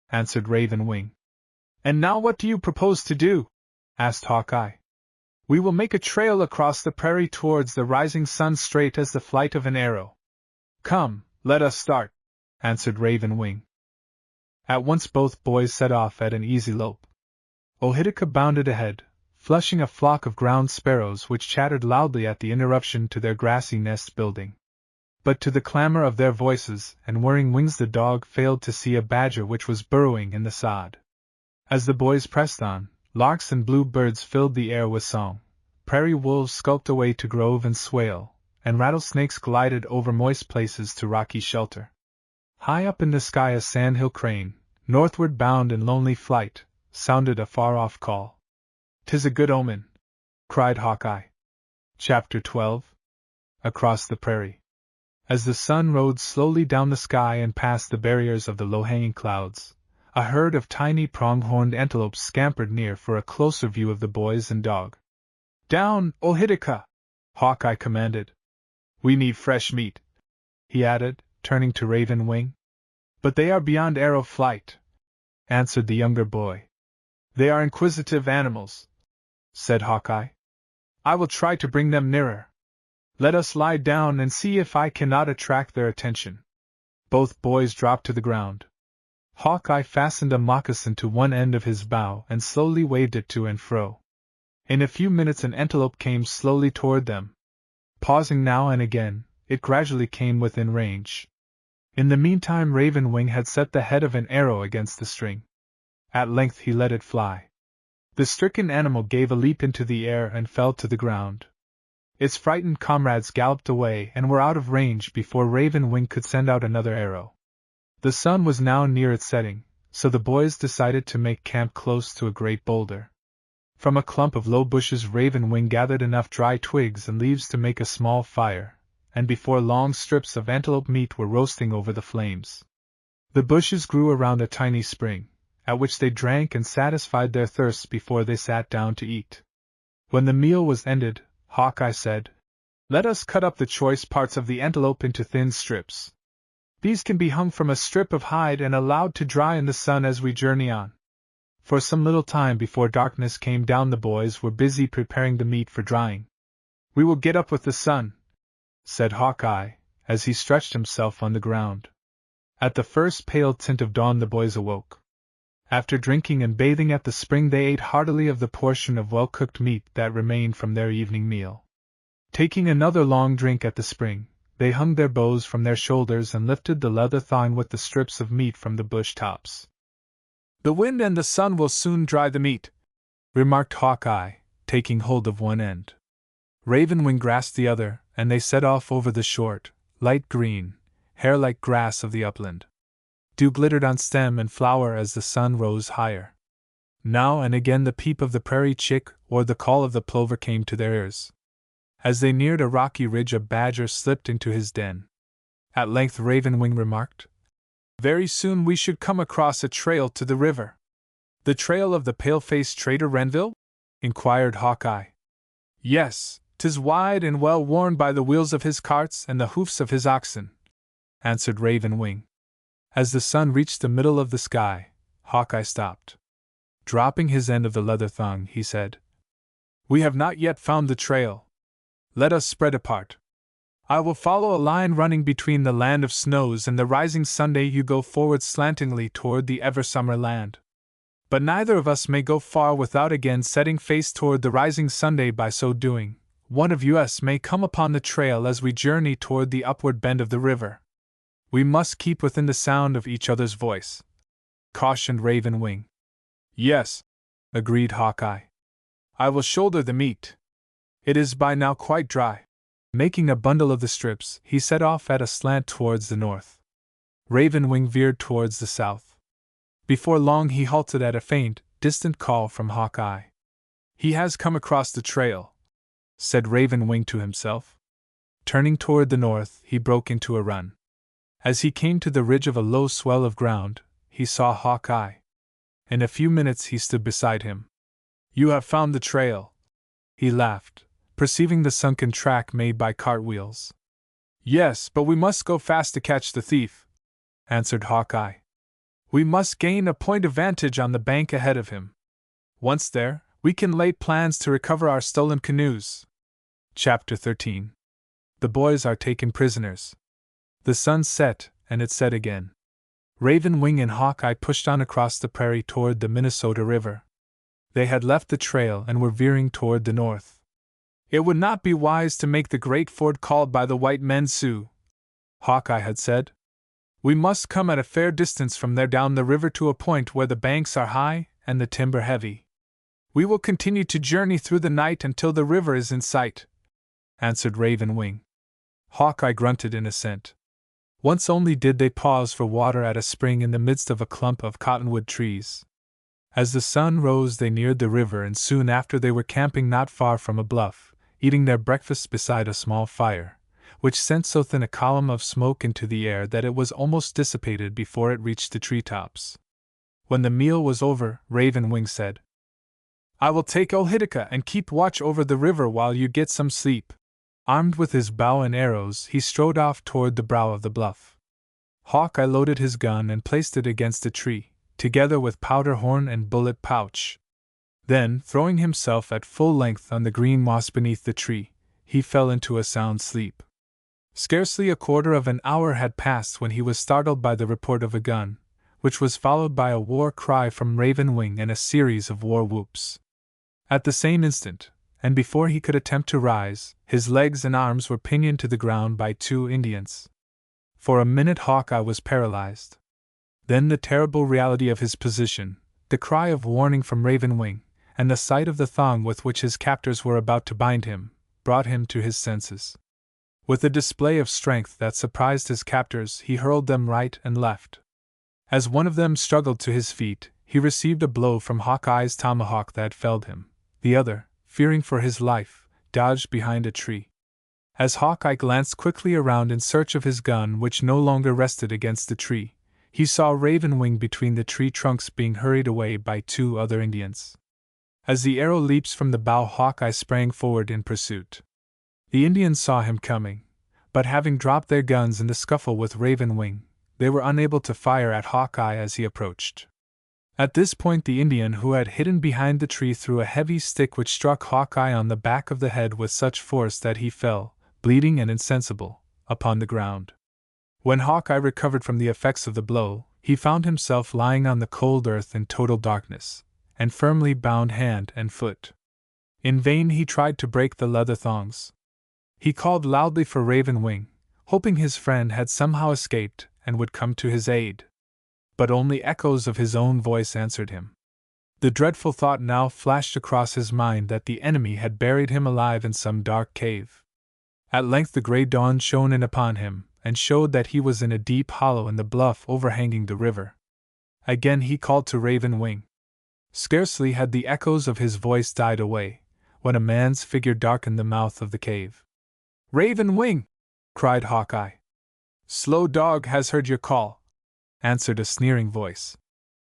answered Raven Wing. "And now what do you propose to do?" asked Hawkeye. "We will make a trail across the prairie towards the rising sun straight as the flight of an arrow." "Come, let us start," answered Raven Wing. At once both boys set off at an easy lope. Ohitika bounded ahead, flushing a flock of ground sparrows which chattered loudly at the interruption to their grassy nest building. But to the clamor of their voices and whirring wings the dog failed to see a badger which was burrowing in the sod. As the boys pressed on, larks and blue birds filled the air with song, prairie wolves skulked away to grove and swale, and rattlesnakes glided over moist places to rocky shelter. High up in the sky a sandhill crane, northward bound in lonely flight, sounded a far-off call. "'Tis a good omen," cried Hawkeye. Chapter 12. Across the prairie. As the sun rode slowly down the sky and past the barriers of the low-hanging clouds, a herd of tiny pronghorned antelopes scampered near for a closer view of the boys and dog. "Down, Ohitika!" Hawkeye commanded. "We need fresh meat." he added, turning to Raven Wing. But they are beyond arrow flight, answered the younger boy. They are inquisitive animals, said Hawkeye. I will try to bring them nearer. Let us lie down and see if I cannot attract their attention. Both boys dropped to the ground. Hawkeye fastened a moccasin to one end of his bow and slowly waved it to and fro. In a few minutes an antelope came slowly toward them. Pausing now and again, it gradually came within range. In the meantime Raven Wing had set the head of an arrow against the string. At length he let it fly. The stricken animal gave a leap into the air and fell to the ground. Its frightened comrades galloped away and were out of range before Raven Wing could send out another arrow. The sun was now near its setting, so the boys decided to make camp close to a great boulder. From a clump of low bushes Raven Wing gathered enough dry twigs and leaves to make a small fire, and before long strips of antelope meat were roasting over the flames. The bushes grew around a tiny spring, at which they drank and satisfied their thirsts before they sat down to eat. When the meal was ended, Hawkeye said, "Let us cut up the choice parts of the antelope into thin strips. These can be hung from a strip of hide and allowed to dry in the sun as we journey on." For some little time before darkness came down the boys were busy preparing the meat for drying. "We will get up with the sun," said Hawkeye, as he stretched himself on the ground. At the first pale tint of dawn the boys awoke. After drinking and bathing at the spring they ate heartily of the portion of well-cooked meat that remained from their evening meal. Taking another long drink at the spring, they hung their bows from their shoulders and lifted the leather thong with the strips of meat from the bush tops. "The wind and the sun will soon dry the meat," remarked Hawkeye, taking hold of one end. Raven Wing grasped the other, and they set off over the short, light green, hair-like grass of the upland. Dew glittered on stem and flower as the sun rose higher. Now and again the peep of the prairie chick or the call of the plover came to their ears. As they neared a rocky ridge a badger slipped into his den. At length Raven Wing remarked, "Very soon we should come across a trail to the river." "The trail of the pale-faced trader Renville?" inquired Hawkeye. "Yes, 'tis wide and well worn by the wheels of his carts and the hoofs of his oxen," answered Raven Wing. As the sun reached the middle of the sky, Hawkeye stopped. Dropping his end of the leather thong, he said, "We have not yet found the trail. Let us spread apart. I will follow a line running between the land of snows and the rising Sunday. You go forward slantingly toward the ever-summer land. But neither of us may go far without again setting face toward the rising Sunday. By so doing, one of us may come upon the trail as we journey toward the upward bend of the river. We must keep within the sound of each other's voice," cautioned Raven Wing. "Yes," agreed Hawkeye. "I will shoulder the meat. It is by now quite dry." Making a bundle of the strips, he set off at a slant towards the north. Raven Wing veered towards the south. Before long he halted at a faint, distant call from Hawkeye. "He has come across the trail," said Raven Wing to himself. Turning toward the north, he broke into a run. As he came to the ridge of a low swell of ground, he saw Hawkeye. In a few minutes he stood beside him. "You have found the trail," he laughed, perceiving the sunken track made by cartwheels. "Yes, but we must go fast to catch the thief," answered Hawkeye. "We must gain a point of vantage on the bank ahead of him. Once there, we can lay plans to recover our stolen canoes." Chapter 13. The boys are taken prisoners. The sun set, and it set again. Raven Wing and Hawkeye pushed on across the prairie toward the Minnesota River. They had left the trail and were veering toward the north. "It would not be wise to make the great ford called by the white men Sioux," Hawkeye had said. "We must come at a fair distance from there down the river to a point where the banks are high and the timber heavy. We will continue to journey through the night until the river is in sight," answered Raven Wing. Hawkeye grunted in assent. Once only did they pause for water at a spring in the midst of a clump of cottonwood trees. As the sun rose they neared the river, and soon after they were camping not far from a bluff, eating their breakfast beside a small fire, which sent so thin a column of smoke into the air that it was almost dissipated before it reached the treetops. When the meal was over, Raven Wing said, "I will take Ohitika and keep watch over the river while you get some sleep. Armed with his bow and arrows, he strode off toward the brow of the bluff. Hawkeye loaded his gun and placed it against a tree, together with powder horn and bullet pouch. Then, throwing himself at full length on the green moss beneath the tree, he fell into a sound sleep. Scarcely a quarter of an hour had passed when he was startled by the report of a gun, which was followed by a war cry from Raven Wing and a series of war whoops. At the same instant, and before he could attempt to rise, his legs and arms were pinioned to the ground by 2 Indians. For a minute Hawkeye was paralyzed. Then the terrible reality of his position, the cry of warning from Raven Wing, and the sight of the thong with which his captors were about to bind him, brought him to his senses. With a display of strength that surprised his captors, he hurled them right and left. As one of them struggled to his feet, he received a blow from Hawkeye's tomahawk that felled him. The other, fearing for his life, dodged behind a tree. As Hawkeye glanced quickly around in search of his gun, which no longer rested against the tree, he saw Raven Wing between the tree trunks being hurried away by 2 other Indians. As the arrow leaps from the bow, Hawkeye sprang forward in pursuit. The Indians saw him coming, but having dropped their guns in the scuffle with Raven Wing, they were unable to fire at Hawkeye as he approached. At this point the Indian who had hidden behind the tree threw a heavy stick which struck Hawkeye on the back of the head with such force that he fell, bleeding and insensible, upon the ground. When Hawkeye recovered from the effects of the blow, he found himself lying on the cold earth in total darkness, and firmly bound hand and foot. In vain he tried to break the leather thongs. He called loudly for Raven Wing, hoping his friend had somehow escaped and would come to his aid. But only echoes of his own voice answered him. The dreadful thought now flashed across his mind that the enemy had buried him alive in some dark cave. At length the grey dawn shone in upon him, and showed that he was in a deep hollow in the bluff overhanging the river. Again he called to Raven Wing. Scarcely had the echoes of his voice died away, when a man's figure darkened the mouth of the cave. "Raven Wing!" cried Hawkeye. "Slow Dog has heard your call," answered a sneering voice.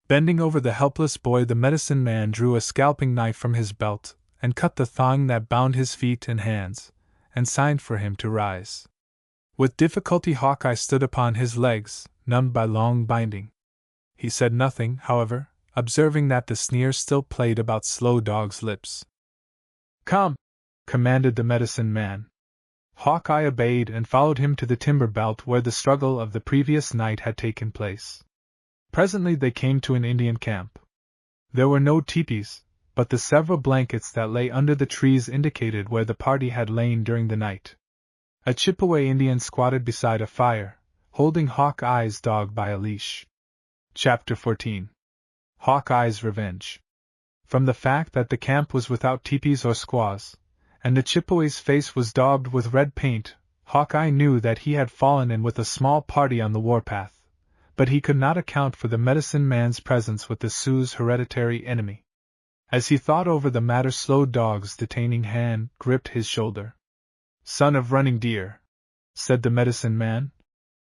Bending over the helpless boy, the medicine man drew a scalping knife from his belt, and cut the thong that bound his feet and hands, and signed for him to rise. With difficulty Hawkeye stood upon his legs, numbed by long binding. He said nothing, however, observing that the sneer still played about Slow Dog's lips. "Come!" commanded the medicine man. Hawkeye obeyed and followed him to the timber belt where the struggle of the previous night had taken place. Presently they came to an Indian camp. There were no teepees, but the several blankets that lay under the trees indicated where the party had lain during the night. A Chippewa Indian squatted beside a fire, holding Hawkeye's dog by a leash. Chapter 14. Hawkeye's Revenge. From the fact that the camp was without teepees or squaws, and the Chippewa's face was daubed with red paint, Hawkeye knew that he had fallen in with a small party on the warpath, but he could not account for the medicine man's presence with the Sioux's hereditary enemy. As he thought over the matter, Slow Dog's detaining hand gripped his shoulder. "Son of Running Deer," said the medicine man,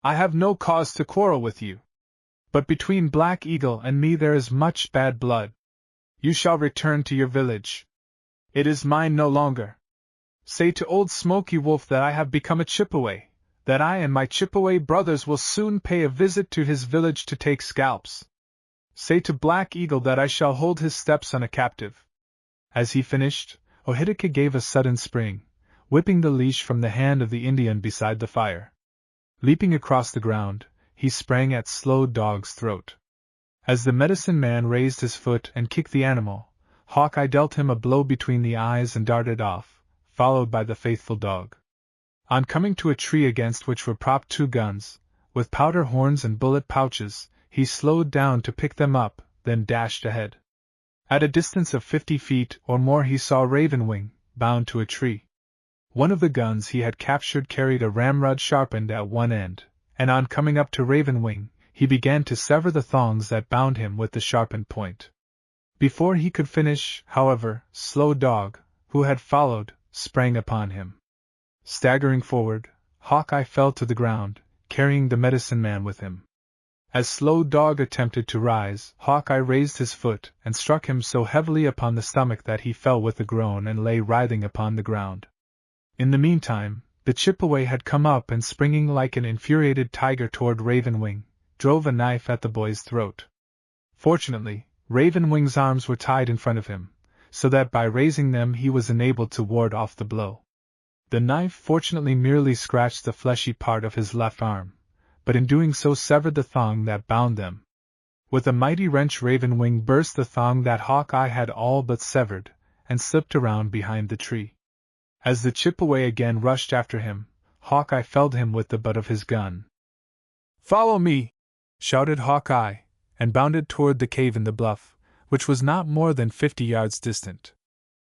"I have no cause to quarrel with you. But between Black Eagle and me there is much bad blood. You shall return to your village. It is mine no longer. Say to old Smoky Wolf that I have become a Chippewa, that I and my Chippewa brothers will soon pay a visit to his village to take scalps. Say to Black Eagle that I shall hold his stepson a captive." As he finished, Ohitika gave a sudden spring, whipping the leash from the hand of the Indian beside the fire. Leaping across the ground, he sprang at Slow Dog's throat. As the medicine man raised his foot and kicked the animal, Hawkeye dealt him a blow between the eyes and darted off, followed by the faithful dog. On coming to a tree against which were propped 2 guns, with powder horns and bullet pouches, he slowed down to pick them up, then dashed ahead. At a distance of 50 feet or more he saw Raven Wing, bound to a tree. One of the guns he had captured carried a ramrod sharpened at one end, and on coming up to Raven Wing, he began to sever the thongs that bound him with the sharpened point. Before he could finish, however, Slow Dog, who had followed, sprang upon him. Staggering forward, Hawkeye fell to the ground, carrying the medicine man with him. As Slow Dog attempted to rise, Hawkeye raised his foot and struck him so heavily upon the stomach that he fell with a groan and lay writhing upon the ground. In the meantime, the Chippeway had come up and, springing like an infuriated tiger toward Ravenwing, drove a knife at the boy's throat. Fortunately, Ravenwing's arms were tied in front of him, so that by raising them he was enabled to ward off the blow. The knife fortunately merely scratched the fleshy part of his left arm, but in doing so severed the thong that bound them. With a mighty wrench Ravenwing burst the thong that Hawkeye had all but severed, and slipped around behind the tree. As the Chippeway again rushed after him, Hawkeye felled him with the butt of his gun. "Follow me!" shouted Hawkeye, and bounded toward the cave in the bluff, which was not more than 50 yards distant.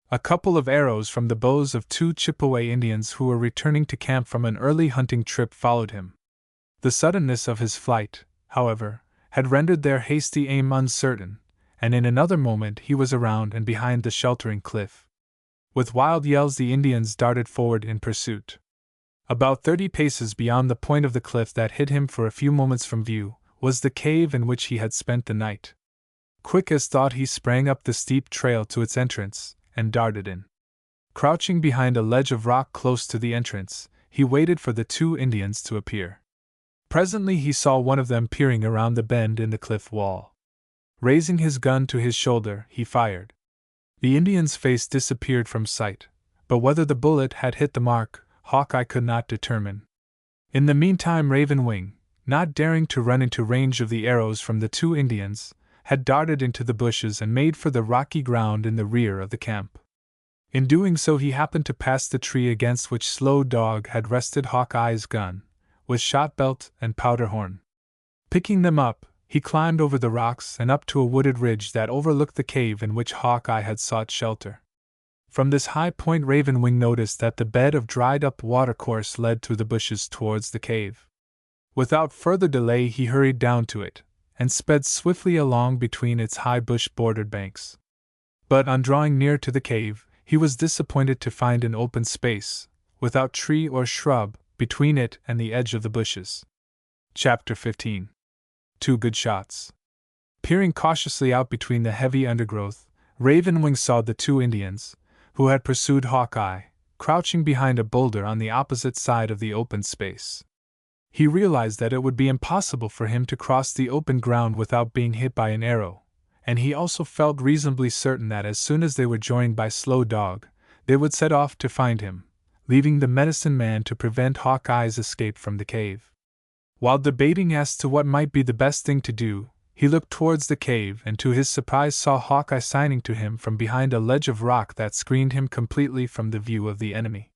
A couple of arrows from the bows of 2 Chippeway Indians who were returning to camp from an early hunting trip followed him. The suddenness of his flight, however, had rendered their hasty aim uncertain, and in another moment he was around and behind the sheltering cliff. With wild yells the Indians darted forward in pursuit. About 30 paces beyond the point of the cliff that hid him for a few moments from view was the cave in which he had spent the night. Quick as thought he sprang up the steep trail to its entrance, and darted in. Crouching behind a ledge of rock close to the entrance, he waited for the 2 Indians to appear. Presently he saw one of them peering around the bend in the cliff wall. Raising his gun to his shoulder, he fired. The Indian's face disappeared from sight, but whether the bullet had hit the mark, Hawkeye could not determine. In the meantime Ravenwing, not daring to run into range of the arrows from the 2 Indians, had darted into the bushes and made for the rocky ground in the rear of the camp. In doing so he happened to pass the tree against which Slow Dog had rested Hawkeye's gun, with shot belt and powder horn. Picking them up, he climbed over the rocks and up to a wooded ridge that overlooked the cave in which Hawkeye had sought shelter. From this high point Ravenwing noticed that the bed of dried-up watercourse led through the bushes towards the cave. Without further delay he hurried down to it, and sped swiftly along between its high bush-bordered banks. But on drawing near to the cave, he was disappointed to find an open space, without tree or shrub, between it and the edge of the bushes. Chapter 15. 2 Good Shots. Peering cautiously out between the heavy undergrowth, Ravenwing saw the 2 Indians, who had pursued Hawkeye, crouching behind a boulder on the opposite side of the open space. He realized that it would be impossible for him to cross the open ground without being hit by an arrow, and he also felt reasonably certain that as soon as they were joined by Slow Dog, they would set off to find him, leaving the medicine man to prevent Hawkeye's escape from the cave. While debating as to what might be the best thing to do, he looked towards the cave and to his surprise saw Hawkeye signing to him from behind a ledge of rock that screened him completely from the view of the enemy.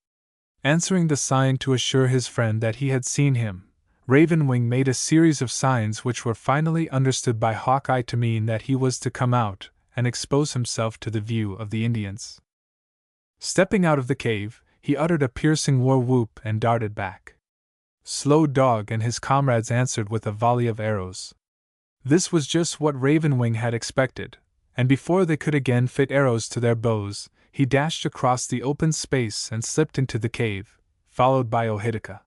Answering the sign to assure his friend that he had seen him, Ravenwing made a series of signs which were finally understood by Hawkeye to mean that he was to come out and expose himself to the view of the Indians. Stepping out of the cave, he uttered a piercing war whoop and darted back. Slow Dog and his comrades answered with a volley of arrows. This was just what Ravenwing had expected, and before they could again fit arrows to their bows, he dashed across the open space and slipped into the cave, followed by Ohitika.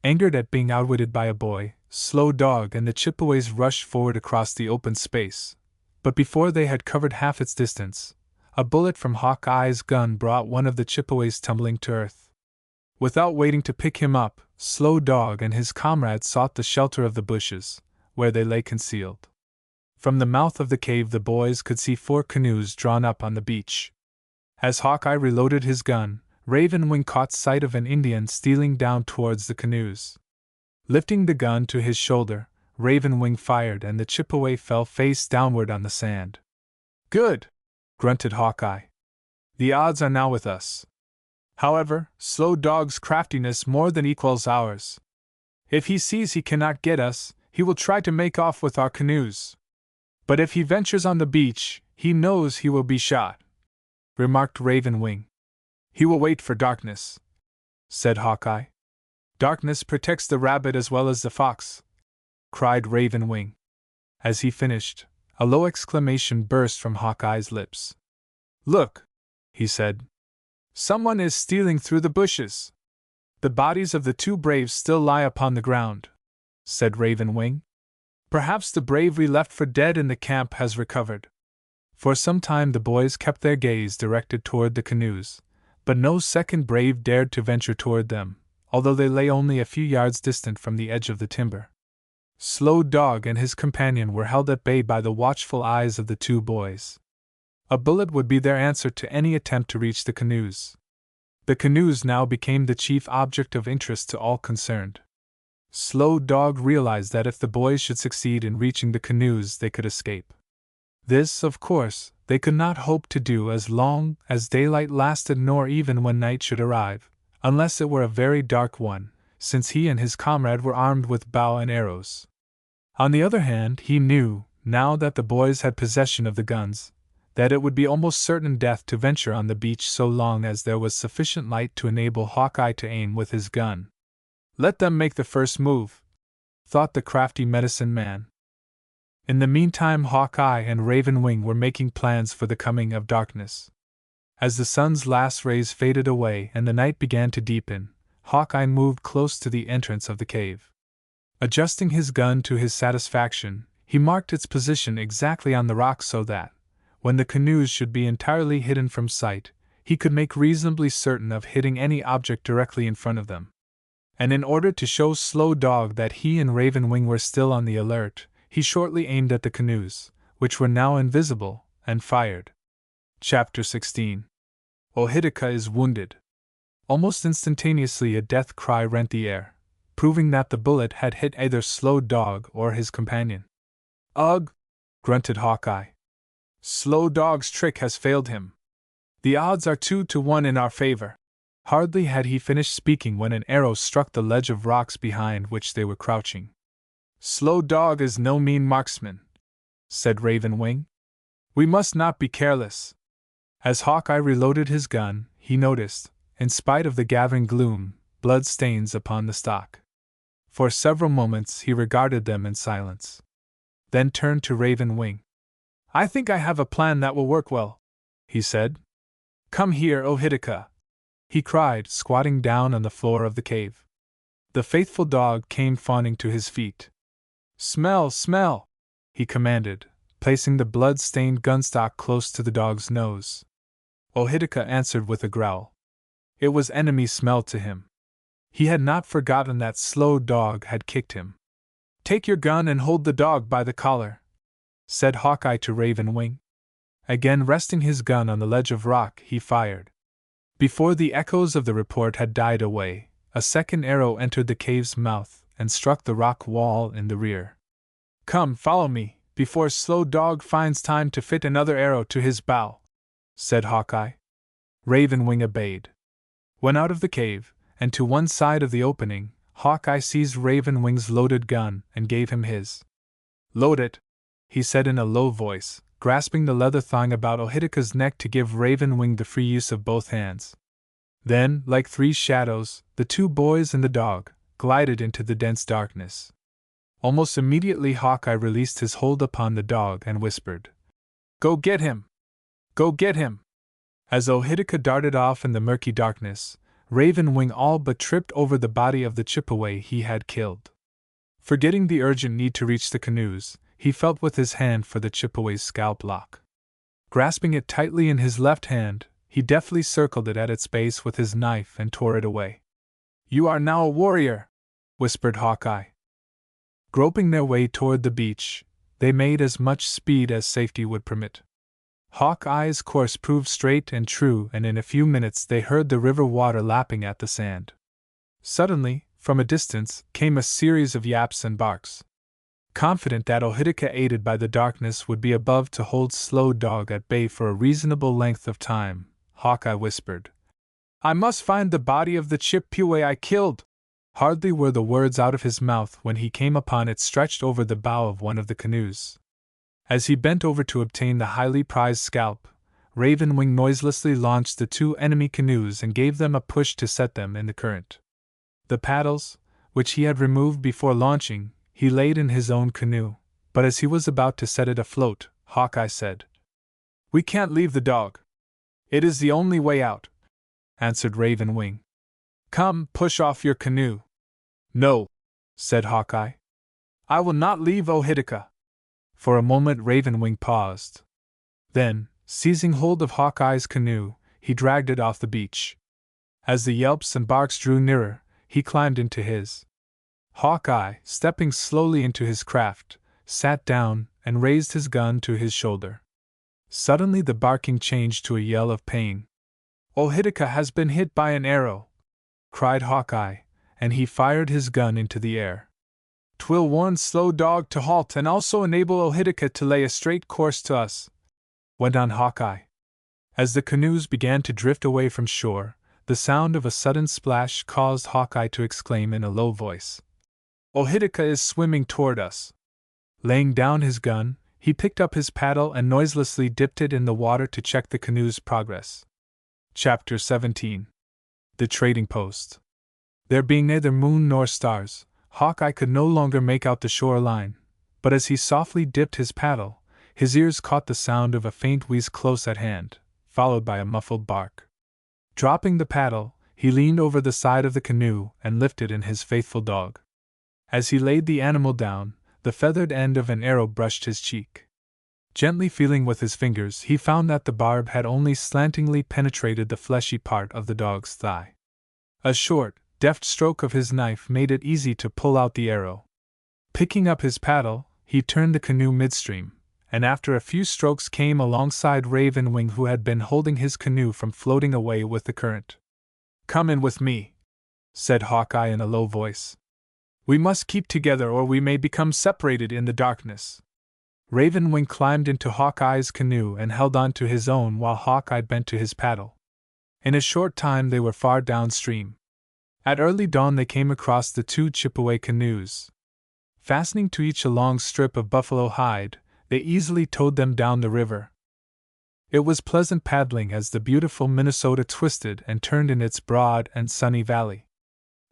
Angered at being outwitted by a boy, Slow Dog and the Chippeways rushed forward across the open space, but before they had covered half its distance, a bullet from Hawkeye's gun brought one of the Chippeways tumbling to earth. Without waiting to pick him up, Slow Dog and his comrades sought the shelter of the bushes, where they lay concealed. From the mouth of the cave the boys could see 4 canoes drawn up on the beach. As Hawkeye reloaded his gun, Ravenwing caught sight of an Indian stealing down towards the canoes. Lifting the gun to his shoulder, Ravenwing fired and the Chippeway fell face downward on the sand. "Good!" grunted Hawkeye. "The odds are now with us. However, Slow Dog's craftiness more than equals ours. If he sees he cannot get us, he will try to make off with our canoes. But if he ventures on the beach, he knows he will be shot," remarked Ravenwing. "He will wait for darkness," said Hawkeye. "Darkness protects the rabbit as well as the fox," cried Ravenwing. As he finished, a low exclamation burst from Hawkeye's lips. "Look," he said. "Someone is stealing through the bushes." "The bodies of the 2 braves still lie upon the ground," said Ravenwing. "Perhaps the brave we left for dead in the camp has recovered." For some time the boys kept their gaze directed toward the canoes, But no second brave dared to venture toward them, although they lay only a few yards distant from the edge of the timber. Slow Dog and his companion were held at bay by the watchful eyes of the two boys. A bullet would be their answer to any attempt to reach the canoes. The canoes now became the chief object of interest to all concerned. Slow Dog realized that if the boys should succeed in reaching the canoes, they could escape. This, of course, they could not hope to do as long as daylight lasted, nor even when night should arrive, unless it were a very dark one, since he and his comrade were armed with bow and arrows. On the other hand, he knew, now that the boys had possession of the guns, that it would be almost certain death to venture on the beach so long as there was sufficient light to enable Hawkeye to aim with his gun. Let them make the first move, thought the crafty medicine man. In the meantime, Hawkeye and Raven Wing were making plans for the coming of darkness. As the sun's last rays faded away and the night began to deepen, Hawkeye moved close to the entrance of the cave. Adjusting his gun to his satisfaction, he marked its position exactly on the rock so that, when the canoes should be entirely hidden from sight, he could make reasonably certain of hitting any object directly in front of them. And in order to show Slow Dog that he and Raven Wing were still on the alert, he shortly aimed at the canoes, which were now invisible, and fired. Chapter 16. Ohitika is wounded. Almost instantaneously a death cry rent the air, proving that the bullet had hit either Slow Dog or his companion. "Ugh!" grunted Hawkeye. "Slow Dog's trick has failed him. The odds are 2-1 in our favor." Hardly had he finished speaking when an arrow struck the ledge of rocks behind which they were crouching. "Slow Dog is no mean marksman," said Raven Wing. "We must not be careless." As Hawkeye reloaded his gun, he noticed, in spite of the gathering gloom, blood stains upon the stock. For several moments he regarded them in silence. Then turned to Raven Wing. "I think I have a plan that will work well," he said. "Come here, Ohitika," he cried, squatting down on the floor of the cave. The faithful dog came fawning to his feet. "Smell, smell!" he commanded, placing the blood-stained gunstock close to the dog's nose. Ohitika answered with a growl. It was enemy smell to him. He had not forgotten that Slow Dog had kicked him. "Take your gun and hold the dog by the collar," said Hawkeye to Raven Wing. Again resting his gun on the ledge of rock, he fired. Before the echoes of the report had died away, a second arrow entered the cave's mouth and struck the rock wall in the rear. "Come, follow me, before Slow Dog finds time to fit another arrow to his bow," said Hawkeye. Raven Wing obeyed. When out of the cave, and to one side of the opening, Hawkeye seized Raven Wing's loaded gun and gave him his. "Load it," he said in a low voice, grasping the leather thong about Ohitika's neck to give Raven Wing the free use of both hands. Then, like three shadows, the two boys and the dog glided into the dense darkness. Almost immediately Hawkeye released his hold upon the dog and whispered, "Go get him! Go get him!" As Ohitika darted off in the murky darkness, Raven Wing all but tripped over the body of the Chippeway he had killed. Forgetting the urgent need to reach the canoes, he felt with his hand for the Chippeway's scalp lock. Grasping it tightly in his left hand, he deftly circled it at its base with his knife and tore it away. "You are now a warrior," whispered Hawkeye. Groping their way toward the beach, they made as much speed as safety would permit. Hawkeye's course proved straight and true, and in a few minutes they heard the river water lapping at the sand. Suddenly, from a distance, came a series of yaps and barks. Confident that Ohitika, aided by the darkness, would be above to hold Slow Dog at bay for a reasonable length of time, Hawkeye whispered, "I must find the body of the Chippeway I killed." Hardly were the words out of his mouth when he came upon it stretched over the bow of one of the canoes. As he bent over to obtain the highly prized scalp, Raven Wing noiselessly launched the two enemy canoes and gave them a push to set them in the current. The paddles, which he had removed before launching, he laid in his own canoe, but as he was about to set it afloat, Hawkeye said, "We can't leave the dog. It is the only way out," answered Raven Wing. "Come, push off your canoe." "No," said Hawkeye. "I will not leave Ohitika." For a moment Raven Wing paused. Then, seizing hold of Hawkeye's canoe, he dragged it off the beach. As the yelps and barks drew nearer, he climbed into his. Hawkeye, stepping slowly into his craft, sat down and raised his gun to his shoulder. Suddenly the barking changed to a yell of pain. "Ohitika has been hit by an arrow!" cried Hawkeye, and he fired his gun into the air. "'Twill warn Slow Dog to halt and also enable Ohitika to lay a straight course to us," went on Hawkeye. As the canoes began to drift away from shore, the sound of a sudden splash caused Hawkeye to exclaim in a low voice, "Ohitika is swimming toward us!" Laying down his gun, he picked up his paddle and noiselessly dipped it in the water to check the canoe's progress. Chapter 17. The Trading Post. There being neither moon nor stars, Hawkeye could no longer make out the shore line, but as he softly dipped his paddle, his ears caught the sound of a faint wheeze close at hand, followed by a muffled bark. Dropping the paddle, he leaned over the side of the canoe and lifted in his faithful dog. As he laid the animal down, the feathered end of an arrow brushed his cheek. Gently feeling with his fingers, he found that the barb had only slantingly penetrated the fleshy part of the dog's thigh. A short, deft stroke of his knife made it easy to pull out the arrow. Picking up his paddle, he turned the canoe midstream, and after a few strokes came alongside Ravenwing, who had been holding his canoe from floating away with the current. "Come in with me," said Hawkeye in a low voice. "We must keep together or we may become separated in the darkness." Ravenwing climbed into Hawkeye's canoe and held on to his own while Hawkeye bent to his paddle. In a short time they were far downstream. At early dawn they came across the two Chippewa canoes. Fastening to each a long strip of buffalo hide, they easily towed them down the river. It was pleasant paddling as the beautiful Minnesota twisted and turned in its broad and sunny valley.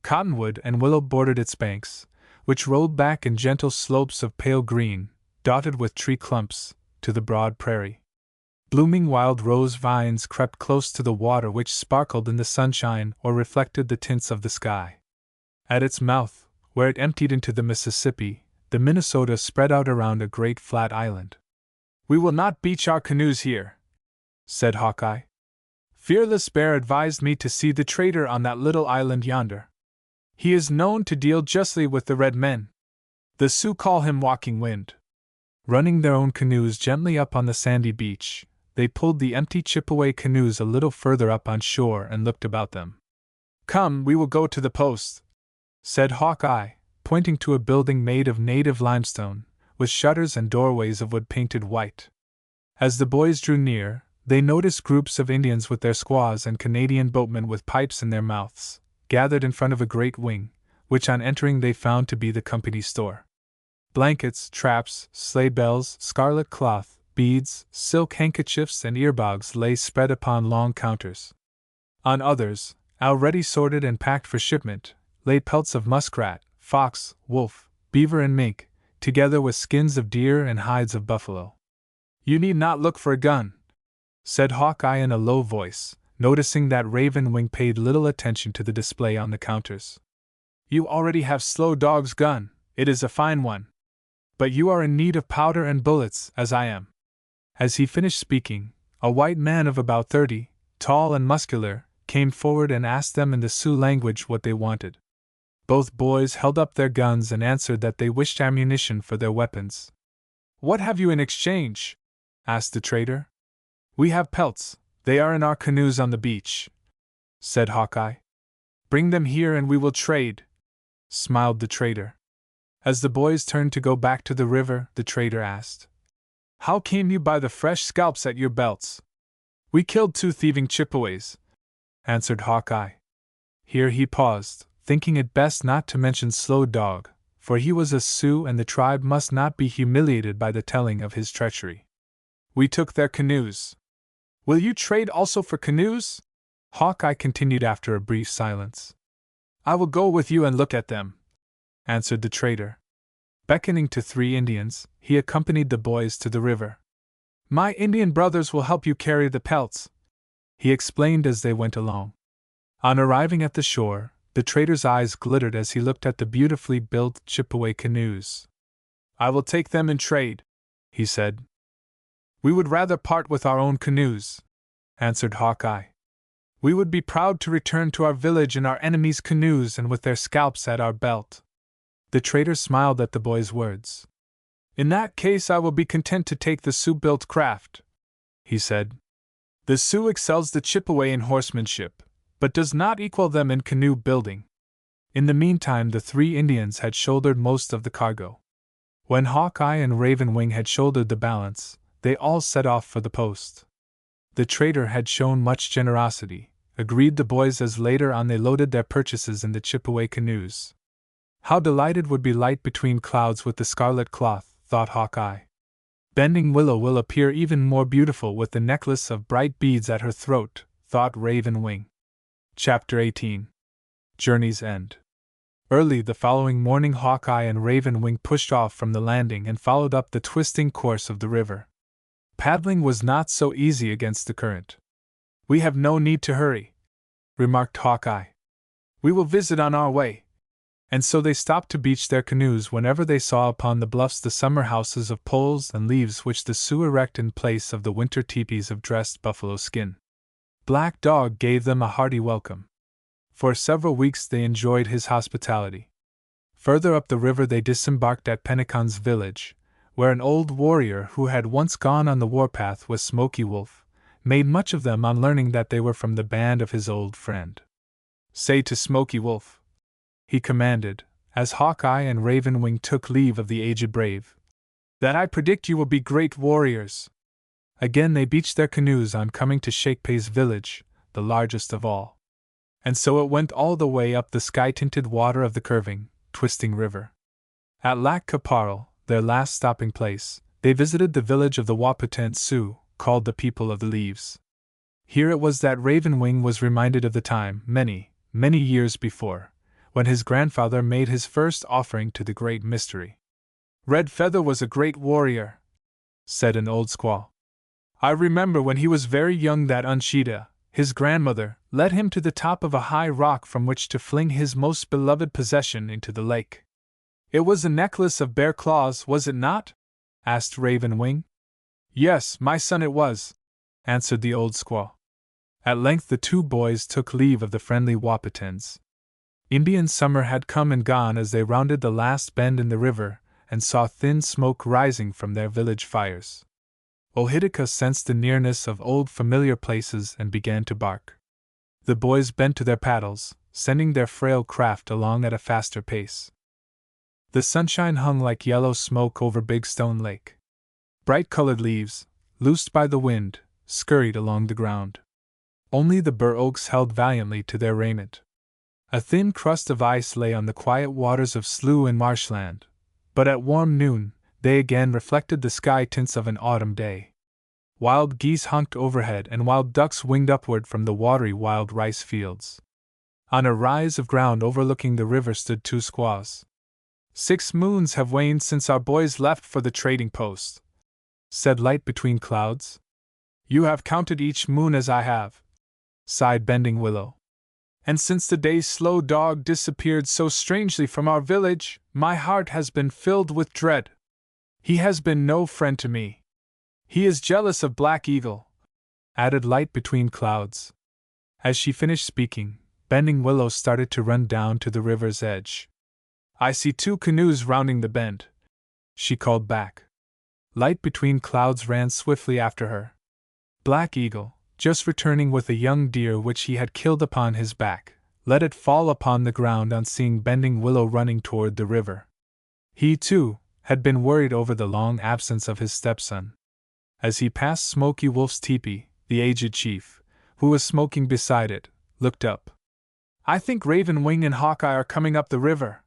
Cottonwood and willow bordered its banks, which rolled back in gentle slopes of pale green, dotted with tree clumps, to the broad prairie. Blooming wild rose vines crept close to the water, which sparkled in the sunshine or reflected the tints of the sky. At its mouth, where it emptied into the Mississippi, the Minnesota spread out around a great flat island. "We will not beach our canoes here," said Hawkeye. "Fearless Bear advised me to see the trader on that little island yonder. He is known to deal justly with the red men. The Sioux call him Walking Wind." Running their own canoes gently up on the sandy beach, they pulled the empty Chippewa canoes a little further up on shore and looked about them. "Come, we will go to the post," said Hawkeye, pointing to a building made of native limestone, with shutters and doorways of wood painted white. As the boys drew near, they noticed groups of Indians with their squaws and Canadian boatmen with pipes in their mouths, gathered in front of a great wing, which on entering they found to be the company store. Blankets, traps, sleigh bells, scarlet cloth, beads, silk handkerchiefs, and earbogs lay spread upon long counters. On others, already sorted and packed for shipment, lay pelts of muskrat, fox, wolf, beaver, and mink, together with skins of deer and hides of buffalo. "You need not look for a gun," said Hawkeye in a low voice, noticing that Ravenwing paid little attention to the display on the counters. "You already have Slow Dog's gun, it is a fine one. But you are in need of powder and bullets, as I am." As he finished speaking, a white man of about 30, tall and muscular, came forward and asked them in the Sioux language what they wanted. Both boys held up their guns and answered that they wished ammunition for their weapons. "What have you in exchange?" asked the trader. "We have pelts, they are in our canoes on the beach," said Hawkeye. "Bring them here and we will trade," smiled the trader. As the boys turned to go back to the river, the trader asked, "How came you by the fresh scalps at your belts?" "We killed 2 thieving Chippewas," answered Hawkeye. Here he paused, thinking it best not to mention Slow Dog, for he was a Sioux and the tribe must not be humiliated by the telling of his treachery. "We took their canoes." "Will you trade also for canoes?" Hawkeye continued after a brief silence. "I will go with you and look at them," answered the trader. Beckoning to 3 Indians, he accompanied the boys to the river. "My Indian brothers will help you carry the pelts," he explained as they went along. On arriving at the shore, the trader's eyes glittered as he looked at the beautifully built Chippewa canoes. "I will take them in trade," he said. "We would rather part with our own canoes," answered Hawkeye. We would be proud to return to our village in our enemies' canoes and with their scalps at our belt." The trader smiled at the boy's words. "In that case, I will be content to take the Sioux-built craft," he said. "The Sioux excels the Chippewa in horsemanship, but does not equal them in canoe building." In the meantime, the 3 Indians had shouldered most of the cargo. When Hawkeye and Raven Wing had shouldered the balance, they all set off for the post. The trader had shown much generosity, agreed the boys as later on they loaded their purchases in the Chippewa canoes. How delighted would be Light Between Clouds with the scarlet cloth, thought Hawkeye. Bending Willow will appear even more beautiful with the necklace of bright beads at her throat, thought Raven Wing. Chapter 18. Journey's End. Early the following morning, Hawkeye and Raven Wing pushed off from the landing and followed up the twisting course of the river. Paddling was not so easy against the current. "We have no need to hurry," remarked Hawkeye. "We will visit on our way." And so they stopped to beach their canoes whenever they saw upon the bluffs the summer houses of poles and leaves which the Sioux erect in place of the winter teepees of dressed buffalo skin. Black Dog gave them a hearty welcome. For several weeks they enjoyed his hospitality. Further up the river they disembarked at Pennacon's village, where an old warrior who had once gone on the warpath with Smoky Wolf made much of them on learning that they were from the band of his old friend. "Say to Smoky Wolf," he commanded, as Hawkeye and Raven Wing took leave of the aged brave, "that I predict you will be great warriors." Again they beached their canoes on coming to Shakepay's village, the largest of all. And so it went all the way up the sky-tinted water of the curving, twisting river. At Lac Qui Parle, their last stopping place, they visited the village of the Wahpeton Sioux, called the People of the Leaves. Here it was that Raven Wing was reminded of the time, many, many years before, when his grandfather made his first offering to the Great Mystery. "Red Feather was a great warrior," said an old squaw. "I remember when he was very young that Uncheedah, his grandmother, led him to the top of a high rock from which to fling his most beloved possession into the lake." "It was a necklace of bear claws, was it not?" asked Raven Wing. "Yes, my son, it was," answered the old squaw. At length the 2 boys took leave of the friendly Wahpetons. Indian summer had come and gone as they rounded the last bend in the river and saw thin smoke rising from their village fires. Ohitika sensed the nearness of old familiar places and began to bark. The boys bent to their paddles, sending their frail craft along at a faster pace. The sunshine hung like yellow smoke over Big Stone Lake. Bright-colored leaves, loosed by the wind, scurried along the ground. Only the bur oaks held valiantly to their raiment. A thin crust of ice lay on the quiet waters of slough and marshland, but at warm noon, they again reflected the sky tints of an autumn day. Wild geese honked overhead and wild ducks winged upward from the watery wild rice fields. On a rise of ground overlooking the river stood 2 squaws. "6 moons have waned since our boys left for the trading post," said Light Between Clouds. "You have counted each moon as I have," sighed Bending Willow. "And since the day Slow Dog disappeared so strangely from our village, my heart has been filled with dread. He has been no friend to me. He is jealous of Black Eagle," added Light Between Clouds. As she finished speaking, Bending Willow started to run down to the river's edge. "I see 2 canoes rounding the bend," she called back. Light Between Clouds ran swiftly after her. Black Eagle, just returning with a young deer which he had killed upon his back, let it fall upon the ground on seeing Bending Willow running toward the river. He, too, had been worried over the long absence of his stepson. As he passed Smoky Wolf's teepee, the aged chief, who was smoking beside it, looked up. "I think Raven Wing and Hawkeye are coming up the river,"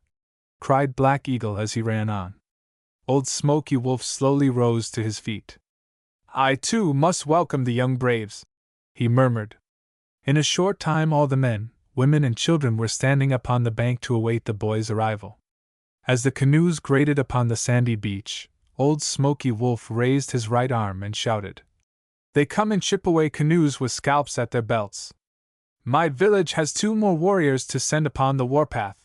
cried Black Eagle as he ran on. Old Smoky Wolf slowly rose to his feet. "I, too, must welcome the young braves," he murmured. In a short time all the men, women and children were standing upon the bank to await the boys' arrival. As the canoes grated upon the sandy beach, Old Smoky Wolf raised his right arm and shouted, "They come in Chippewa canoes with scalps at their belts. My village has 2 more warriors to send upon the warpath."